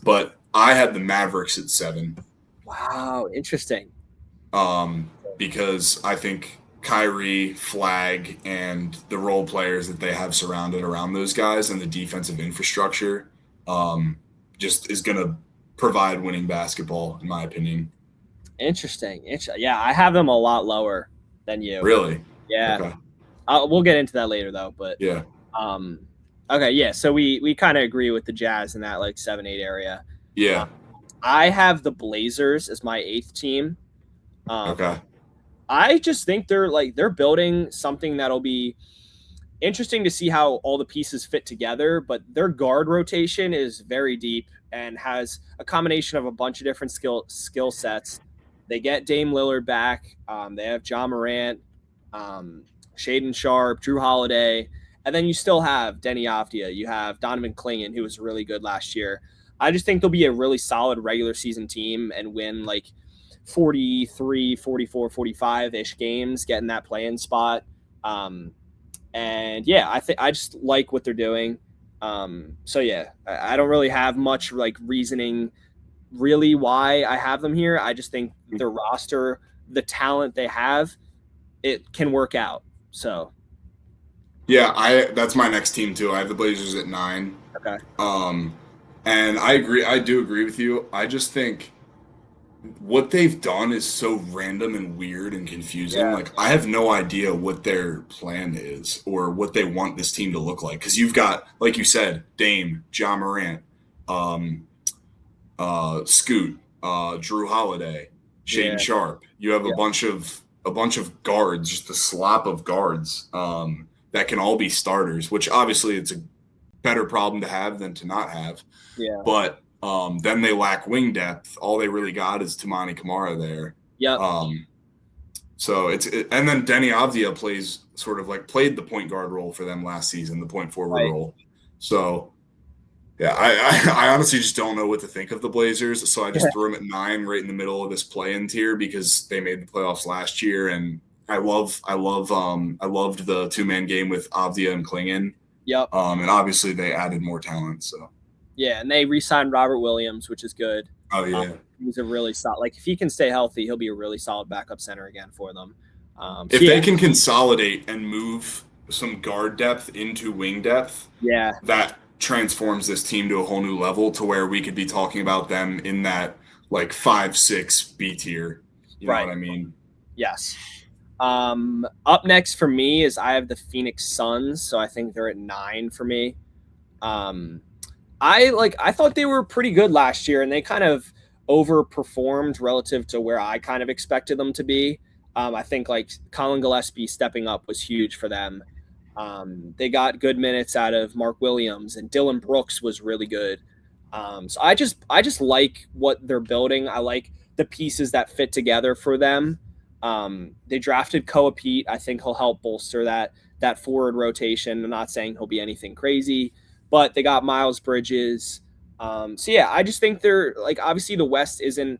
But I had the Mavericks at 7. Wow, interesting. Because I think Kyrie, Flag, and the role players that they have surrounded around those guys and the defensive infrastructure just is going to provide winning basketball, in my opinion. Interesting. Yeah, I have them a lot lower than you. Really? Yeah. Okay. We'll get into that later though. But Yeah. Okay, yeah. So we kind of agree with the Jazz in that like 7-8 area. Yeah. I have the Blazers as my 8th team. Okay. I just think they're building something that'll be interesting to see how all the pieces fit together, but their guard rotation is very deep and has a combination of a bunch of different skill sets. They get Dame Lillard back. They have Ja Morant, Shaedon Sharpe, Drew Holiday, and then you still have Denny Avdia. You have Donovan Clingan, who was really good last year. I just think they'll be a really solid regular season team and win like 43, 44, 45-ish games, getting that play-in spot. And yeah, I just like what they're doing. So yeah, I don't really have much like reasoning really why I have them here. I just think their roster, the talent they have, it can work out. So yeah, that's my next team too. I have the Blazers at 9. okay. And I do agree with you. I just think what they've done is so random and weird and confusing. Yeah. Like, I have no idea what their plan is or what they want this team to look like. Because you've got, like you said, Dame, Ja Morant, Scoot, Drew Holiday, Shaedon Sharpe. You have a bunch of guards, just a slop of guards that can all be starters. Which obviously it's a better problem to have than to not have. Yeah. But then they lack wing depth. All they really got is Tamani Kamara there. Yep. So and then Denny Avdia played the point guard role for them last season, the point forward role. So yeah, I honestly just don't know what to think of the Blazers. So I just threw them at 9, right in the middle of this play-in tier because they made the playoffs last year, and I loved the 2-man game with Avdia and Clingan. Yep. And obviously they added more talent. So yeah, and they re-signed Robert Williams, which is good. oh yeah, he's a really solid. Like if he can stay healthy, he'll be a really solid backup center again for them. If they can consolidate and move some guard depth into wing depth, that transforms this team to a whole new level to where we could be talking about them in that like 5-6 B tier. You know what I mean? Yes. Up next for me is I have the Phoenix Suns, so I think they're at 9 for me. I thought they were pretty good last year, and they kind of overperformed relative to where I kind of expected them to be. I think like Colin Gillespie stepping up was huge for them. They got good minutes out of Mark Williams, and Dylan Brooks was really good. So I just like what they're building. I like the pieces that fit together for them. They drafted Koa Pete. I think he'll help bolster that forward rotation. I'm not saying he'll be anything crazy, but they got Miles Bridges. So yeah, I just think they're like, obviously the West isn't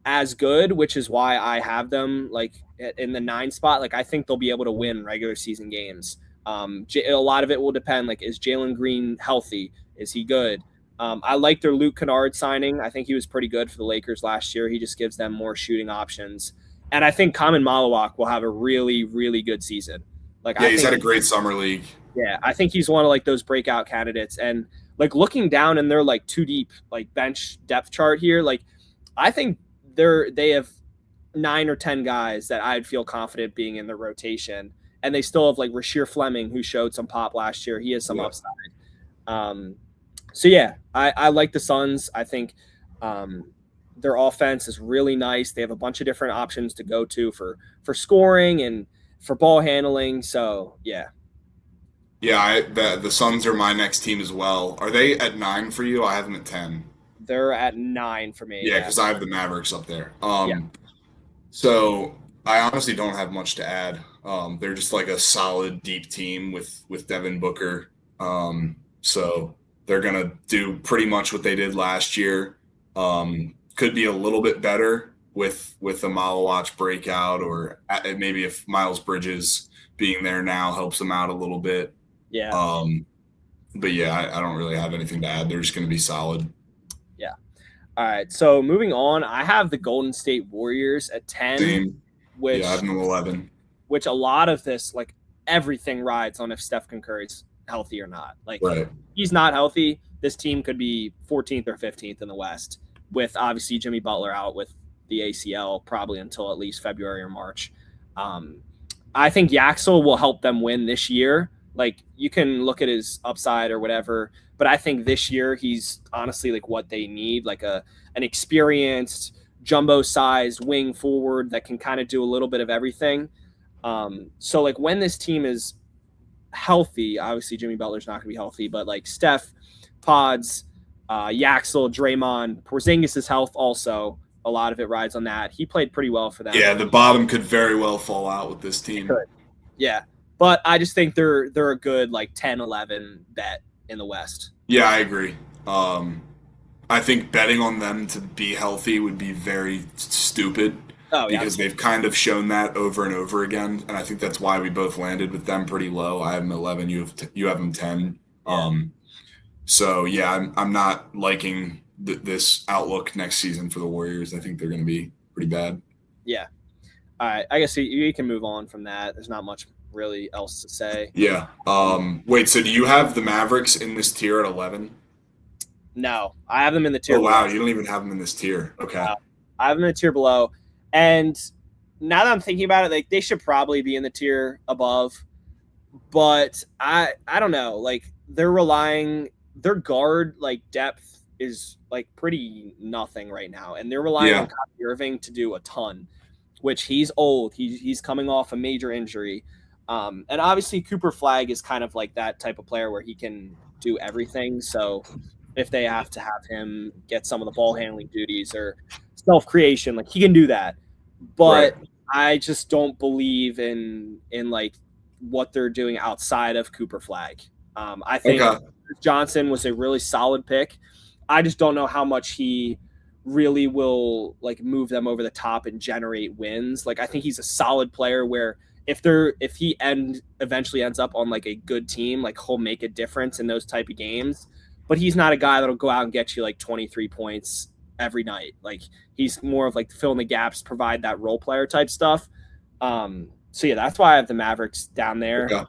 as good, which is why I have them like in the 9 spot. Like I think they'll be able to win regular season games. A lot of it will depend. Like, is Jalen Green healthy? Is he good? I like their Luke Kennard signing. I think he was pretty good for the Lakers last year. He just gives them more shooting options. And I think Kamen Malawak will have a really, really good season. Like, yeah, he's had a great summer league. Yeah, I think he's one of like those breakout candidates. And like looking down in their like 2 deep like bench depth chart here, like I think they have 9 or 10 guys that I'd feel confident being in the rotation. And they still have like Rasheer Fleming, who showed some pop last year. He has some upside. So yeah, I like the Suns. I think their offense is really nice. They have a bunch of different options to go to for scoring and for ball handling. So yeah. Yeah, the Suns are my next team as well. Are they at 9 for you? I have them at 10. They're at 9 for me. Yeah, because I have the Mavericks up there. So I honestly don't have much to add. They're just like a solid, deep team with Devin Booker. So they're going to do pretty much what they did last year. Could be a little bit better with the Malawak breakout, or maybe if Miles Bridges being there now helps them out a little bit. Yeah. But yeah, I don't really have anything to add. They're just going to be solid. Yeah. All right. So moving on, I have the Golden State Warriors at 10. Same. Which, I have them at 11. Which a lot of this, like everything rides on if Steph Curry's healthy or not. Like if he's not healthy, this team could be 14th or 15th in the West, with obviously Jimmy Butler out with the ACL probably until at least February or March. I think Yaxel will help them win this year. Like, you can look at his upside or whatever, but I think this year he's honestly like what they need, like an experienced jumbo-sized wing forward that can kind of do a little bit of everything. So like when this team is healthy, obviously Jimmy Butler's not going to be healthy, but like Steph, Pods, Yaxel, Draymond, Porzingis' health also, a lot of it rides on that. He played pretty well for them. Yeah, the bottom could very well fall out with this team. Yeah, but I just think they're a good like 10-11 bet in the West. Yeah, I agree. I think betting on them to be healthy would be very stupid. Oh, yeah, because they've kind of shown that over and over again, and I think that's why we both landed with them pretty low. I have them 11, you have them 10. Yeah. So yeah, I'm not liking this outlook next season for the Warriors. I think they're going to be pretty bad. Yeah. All right, I guess you can move on from that. There's not much really else to say. Yeah. Wait. So do you have the Mavericks in this tier at 11? No, I have them in the tier. Oh wow, below. you don't even have them in this tier. Okay. I have them in the tier below. And now that I'm thinking about it, like they should probably be in the tier above, but I don't know. Like their guard like depth is like pretty nothing right now, and they're relying on Kyrie Irving to do a ton, which he's old. He's coming off a major injury, and obviously Cooper Flag is kind of like that type of player where he can do everything. So if they have to have him get some of the ball handling duties or self creation, like he can do that. But I just don't believe in like what they're doing outside of Cooper Flag. I think Johnson was a really solid pick. I just don't know how much he really will like move them over the top and generate wins. Like I think he's a solid player where if he eventually ends up on like a good team, like he'll make a difference in those type of games. But he's not a guy that'll go out and get you like 23 points every night. Like he's more of like fill in the gaps, provide that role player type stuff. So yeah, that's why I have the Mavericks down there. Okay.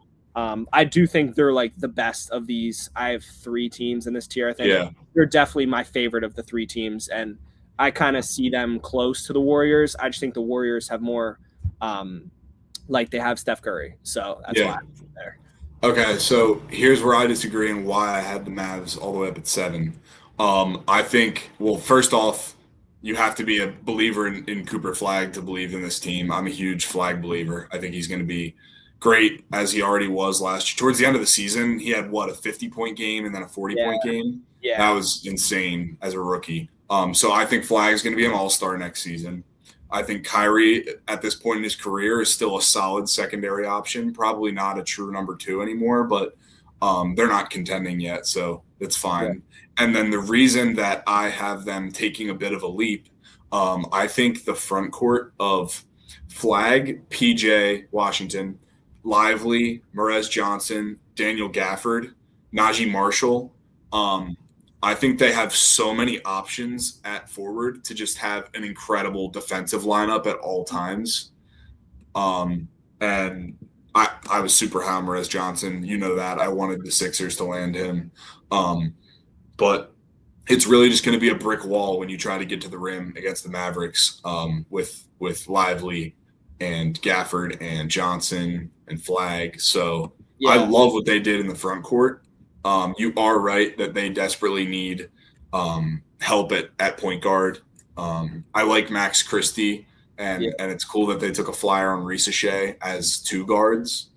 I do think they're like the best of these. I have 3 teams in this tier. I think they're definitely my favorite of the 3 teams, and I kind of see them close to the Warriors. I just think the Warriors have more, like they have Steph Curry. So that's why I'm there. Okay, so here's where I disagree and why I had the Mavs all the way up at 7. I think, well, first off, you have to be a believer in Cooper Flag to believe in this team. I'm a huge Flag believer. I think he's going to be great as he already was last year. Towards the end of the season, he had, a 50-point game and then a 40-point game? Yeah. That was insane as a rookie. So I think Flag is going to be an all-star next season. I think Kyrie, at this point in his career, is still a solid secondary option. Probably not a true number 2 anymore, but they're not contending yet, so it's fine. Yeah. And then the reason that I have them taking a bit of a leap, I think the front court of Flag, PJ Washington, Lively, Merez Johnson, Daniel Gafford, Najee Marshall, I think they have so many options at forward to just have an incredible defensive lineup at all times. And I was super high on Merez Johnson. You know that. I wanted the Sixers to land him. But it's really just going to be a brick wall when you try to get to the rim against the Mavericks with Lively and Gafford and Johnson and Flag. So I love what they did in the front court. You are right that they desperately need help at point guard. I like Max Christie, and it's cool that they took a flyer on Risa Shea as 2 guards.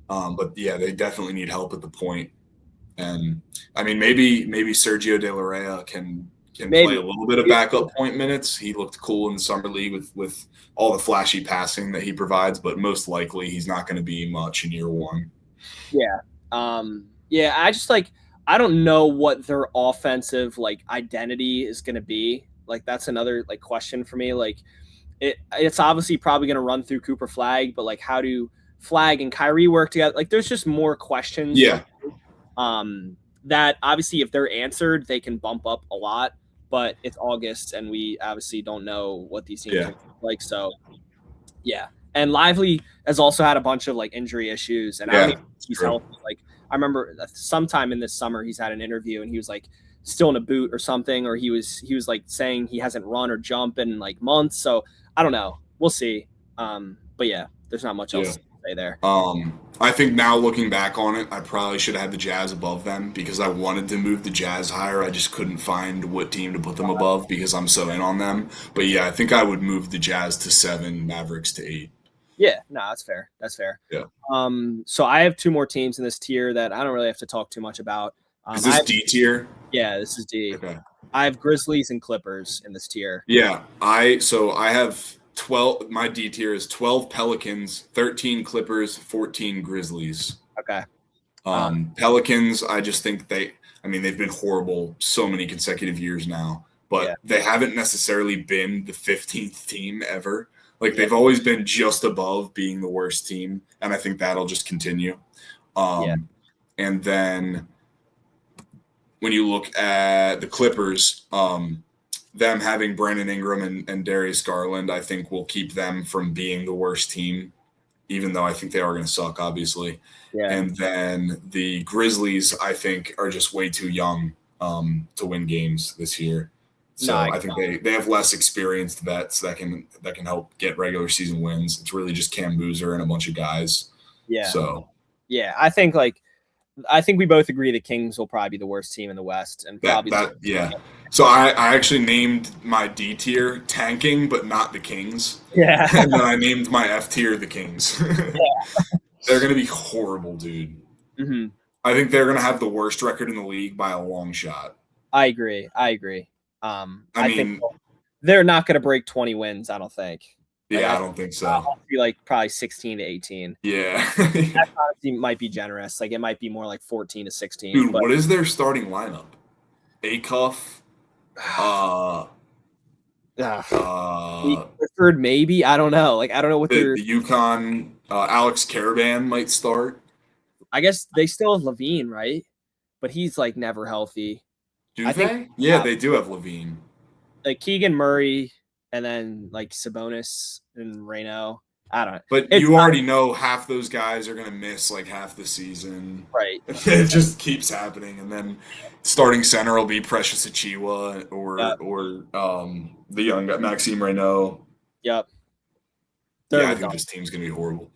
But yeah, they definitely need help at the point. And I mean, maybe Sergio De La Rey can play a little bit of backup point minutes. He looked cool in the summer league with all the flashy passing that he provides, but most likely he's not going to be much in year 1. Yeah. Yeah, I just I don't know what their offensive identity is going to be. Like that's another question for me. Like it's obviously probably going to run through Cooper Flag, but how do Flag and Kyrie work together? Like there's just more questions. Yeah. That obviously if they're answered, they can bump up a lot, but it's August and we obviously don't know what these teams are like. So yeah. And Lively has also had a bunch of injury issues, and I don't even think he's healthy. I remember sometime in this summer he's had an interview and he was still in a boot or something, or he was saying he hasn't run or jumped in months. So I don't know. We'll see. But yeah, there's not much else to stay there. I think now looking back on it, I probably should have had the Jazz above them because I wanted to move the Jazz higher. I just couldn't find what team to put them above because I'm so in on them. But yeah, I think I would move the Jazz to 7, Mavericks to 8. Yeah, no, that's fair. That's fair. Yeah. So I have 2 more teams in this tier that I don't really have to talk too much about. Is this D tier? Yeah, this is D. Okay. I have Grizzlies and Clippers in this tier. Yeah, I have 12. My D tier is 12 Pelicans, 13 Clippers, 14 Grizzlies. Okay. Pelicans, I just think they've been horrible so many consecutive years now, but they haven't necessarily been the 15th team ever. Like they've always been just above being the worst team, and I think that'll just continue. And then when you look at the Clippers, them having Brandon Ingram and Darius Garland, I think will keep them from being the worst team, even though I think they are going to suck, obviously. Yeah. And then the Grizzlies, I think, are just way too young to win games this year. So I think they have less experienced vets that can help get regular season wins. It's really just Cam Boozer and a bunch of guys. Yeah. So yeah, I think we both agree the Kings will probably be the worst team in the West, and probably yeah. So I actually named my D tier tanking, but not the Kings. Yeah. And then I named my F tier the Kings. They're going to be horrible, dude. Mm-hmm. I think they're going to have the worst record in the league by a long shot. I agree. I think they're not going to break 20 wins, I don't think. Yeah, I don't think so. I'll be probably 16 to 18. Yeah. That honestly might be generous. It might be more like 14 to 16. Dude, what is their starting lineup? Acuff, Clifford, maybe. I don't know. I don't know what the UConn Alex Caravan might start. I guess they still have Levine, right? But he's never healthy. Do they? Yeah, they do have Levine. Keegan Murray and then Sabonis and Reno. I don't know. But you already know half those guys are going to miss half the season. Right. It just keeps happening. And then starting center will be Precious Achiuwa or the young guy, Maxime Reynaud. Yep. I think this team's going to be horrible.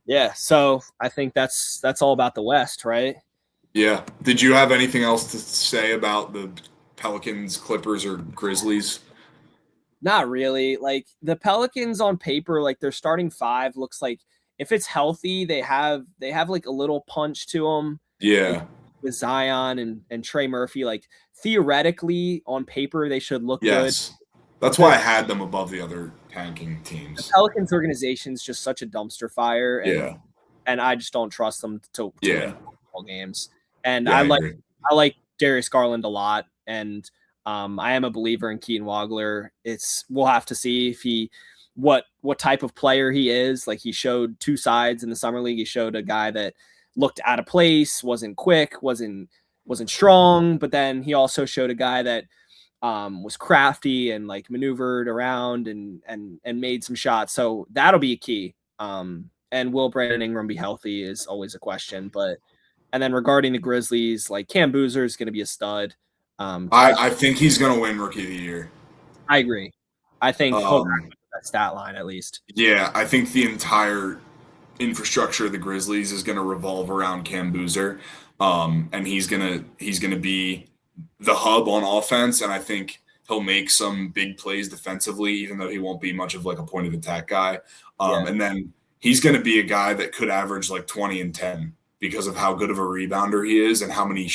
Yeah, so I think that's all about the West, right? Yeah. Did you have anything else to say about the Pelicans, Clippers, or Grizzlies? Not really. The Pelicans on paper, their starting 5 looks like if it's healthy, they have a little punch to them. Yeah. With Zion and Trey Murphy, theoretically on paper they should look good. That's why I had them above the other tanking teams. The Pelicans organization is just such a dumpster fire, and I just don't trust them to win football games. And I like Darius Garland a lot, and I am a believer in Keaton Wagler. We'll have to see if what type of player he is. He showed 2 sides in the summer league. He showed a guy that looked out of place, wasn't quick, wasn't strong, but then he also showed a guy that was crafty and maneuvered around and made some shots. So that'll be a key. And will Brandon Ingram be healthy is always a question. And then regarding the Grizzlies, Cam Boozer is going to be a stud. I think he's going to win Rookie of the Year. I agree. I think that stat line at least. Yeah, I think the entire infrastructure of the Grizzlies is going to revolve around Cam Boozer, and he's gonna be the hub on offense, and I think he'll make some big plays defensively, even though he won't be much of a point of attack guy. And then he's going to be a guy that could average 20 and 10 because of how good of a rebounder he is and how many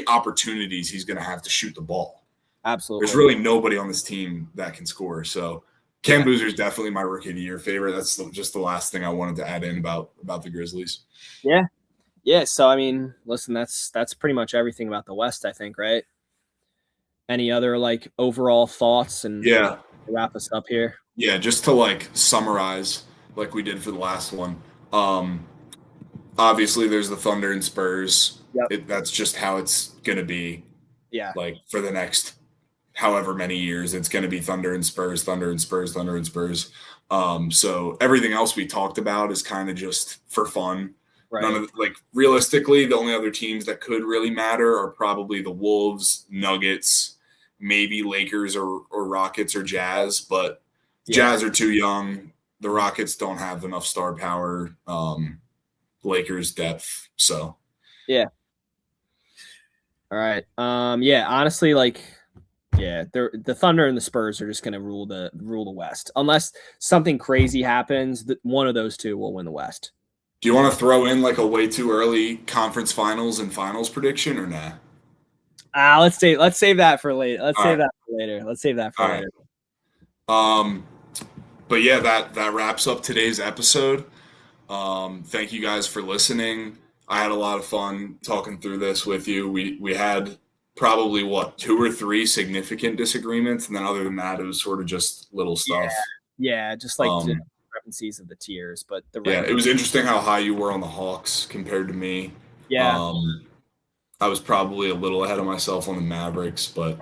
opportunities he's going to have to shoot the ball. Absolutely. There's really nobody on this team that can score. So Cam Boozer is definitely my Rookie of the Year favorite. That's just the last thing I wanted to add in about the Grizzlies. Yeah. Yeah. So, listen, that's pretty much everything about the West, I think, right? Any other overall thoughts and wrap us up here? Yeah. Just to summarize like we did for the last one. Obviously there's the Thunder and Spurs. Yep. That's just how it's going to be. Yeah. For the next however many years, it's going to be Thunder and Spurs, Thunder and Spurs, Thunder and Spurs. So everything else we talked about is kind of just for fun. Right. None of realistically, the only other teams that could really matter are probably the Wolves, Nuggets, maybe Lakers or Rockets or Jazz, but Jazz are too young. the Rockets don't have enough star power. Lakers depth. So yeah. All right. Yeah. Honestly, like, yeah, the Thunder and the Spurs are just going to rule the West unless something crazy happens. One of those two will win the West. Do you want to throw in like a way too early conference finals and finals prediction or nah? Let's save that for later. Let's save that for later. But yeah, that wraps up today's episode. Thank you guys for listening. I had a lot of fun talking through this with you. We had probably 2 or 3 significant disagreements, and then other than that, it was sort of just little stuff. Yeah, just like the discrepancies of the tiers. But it was interesting how high you were on the Hawks compared to me. Yeah. I was probably a little ahead of myself on the Mavericks, but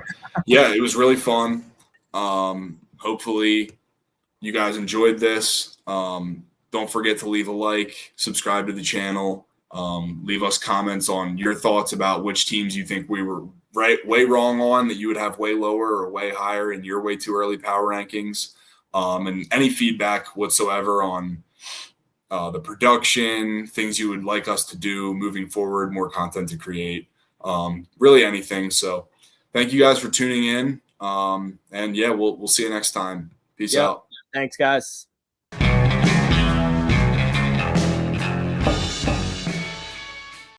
yeah, it was really fun. Hopefully you guys enjoyed this. Don't forget to leave a like, subscribe to the channel, leave us comments on your thoughts about which teams you think we were way wrong on, that you would have way lower or way higher in your way too early power rankings, and any feedback whatsoever on the production, things you would like us to do moving forward, more content to create, really anything. So thank you guys for tuning in. And yeah, we'll see you next time. Peace out. Thanks, guys.